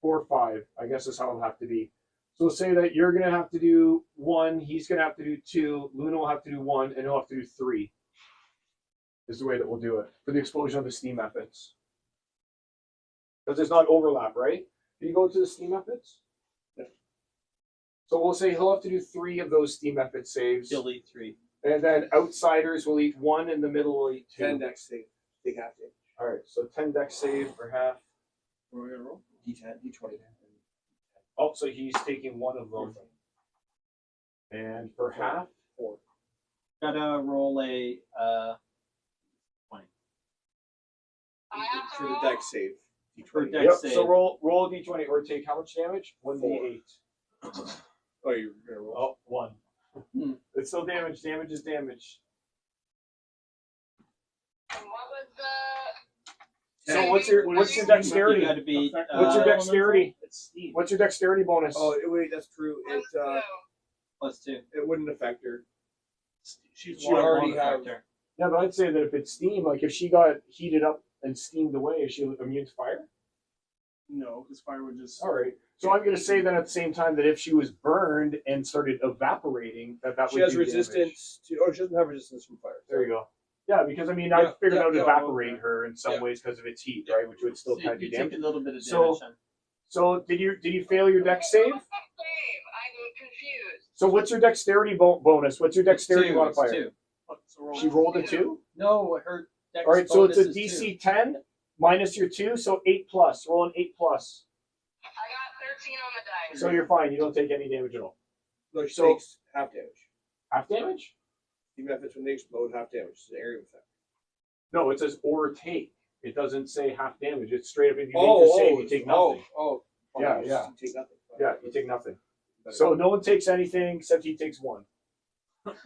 4, 5, I guess is how it'll have to be. So we'll say that you're going to have to do 1, he's going to have to do 2, Luna will have to do 1, and he'll have to do 3. Is the way that we'll do it for the explosion of the steam methods. Because there's not overlap, right? Do you go to the steam methods? Yeah. So we'll say he'll have to do 3 of those steam method saves. He'll eat 3. And then outsiders will eat 1, and the middle will eat 2. 10 dex save. Take half damage. Alright, so 10 dex save for half. What are we gonna roll? D10, D20. Oh, so he's taking one of them. And for half, 4. Gotta roll a 20. I have to For the roll. deck save. For D20. deck yep. save. So roll a d20 or take how much damage? 1d8. Oh, you're gonna roll. Oh, 1. Hmm. It's still damage. Damage is damage. And what was the? So what's your dexterity? You gotta be. What's your dexterity? It's steam. What's your dexterity bonus? Oh, wait, that's true. It +2. it wouldn't affect her. She's She water. already Water have. factor. Yeah, but I'd say that if it's steam, like if she got heated up and steamed away, is she immune to fire? No, because fire would just. All right. So I'm going to say then at the same time that if she was burned and started evaporating, that She would has do resistance to. Oh, she doesn't have resistance from fire. damage. There you go. Yeah, because I mean, I Yeah, figured yeah, out yeah, evaporate okay. her in some Yeah. ways because of its heat, right? Which would still So kind of do you take damage. a little bit of So- damage. Then. So did you fail your dex save? Save. I'm confused. So what's your dexterity bonus? What's your dexterity It's 2, it's modifier? 2. So roll. She rolled a 2. No, her dex All right, so it's a bonus is DC 10 minus your 2, so 8 plus. Roll an 8 plus. I got 13 on the dice. So you're fine. You don't take any damage at all. No, she So- takes half damage. Half damage? Even if it's when they explode, half damage. It's an area effect. No, it says or take. It doesn't say half damage. It's straight up if you make your save, you take nothing. Yeah, yeah. You take nothing. Yeah, you take nothing. Better. So no one takes anything except he takes 1. Right.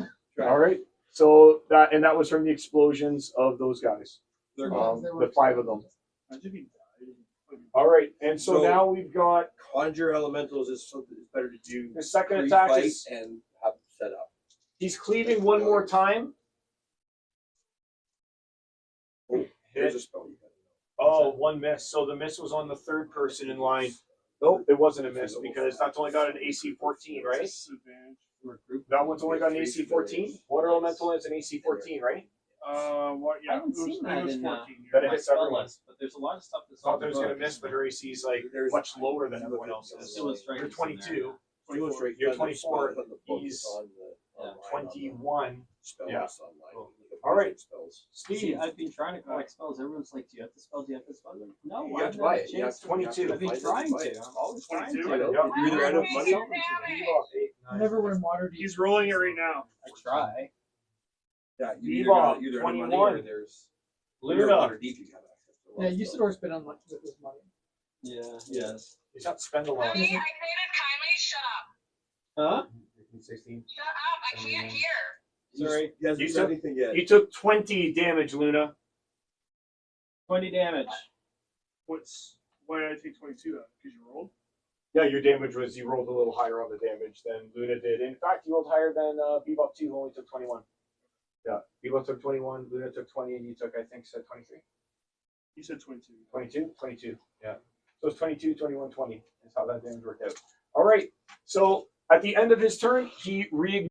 All right. So that was from the explosions of those guys. They're The 5 of them. Imagine if he died. All right, and so So- now we've got Conjure elementals is something that's better to do. the second attack Pre-fight is and have them set up. he's cleaving one more time. Here's a spell you gotta Oh, one miss. So the miss was on the third person in line. Nope, it wasn't a miss because that's only got an AC 14, right? Disadvantage. That one's only got an AC 14. Water elemental is an AC 14, right? What? I Yeah, haven't seen that it was in 14. That yeah. it my hits spell everyone. list, but there's a lot of stuff that's Thought on that the was gonna book. miss, but her AC is like There's- much lower than everyone else's. Still a strength You're is in there. 22, Illustrate. You're the 24, spells on the book. he's It's on the- Yeah. online, 21. Spell Yeah. list online. Cool. You can All right. visit Spells. See, Steve, I've been trying to collect spells. Everyone's like, "Do you have the spell? Do you have the spell?" I'm like, no, You I've have to never buy had a it. You have chance to- to. 22. I've been Find it, trying buy to. it. I'm always 22? trying to. I know. Yep. You're either out of money. Damn it. I never win water. He's rolling it right now. I try. Yeah, you either Bebop, got either out of money 21. or there's Luna, water deep. You have access to a lot Yeah, of stuff. Usador's been unlucky with his money. Yeah. Yes. he's not spend a lot. Honey, I say to kindly shut up. Huh? 16. Shut up. I can't hear. Sorry. He hasn't You said said- anything yet. You took 20 damage, Luna. 20 damage. Why did I take 22 then? Because you rolled? Yeah, your damage was you rolled a little higher on the damage than Luna did. In fact, you rolled higher than Bebop 2, who only took 21. Yeah, Bebop took 21, Luna took 20, and you took, I think, 23. You said 22. 22? 22, yeah. So it's 22, 21, 20 is how that damage worked out. All right, so at the end of his turn, he re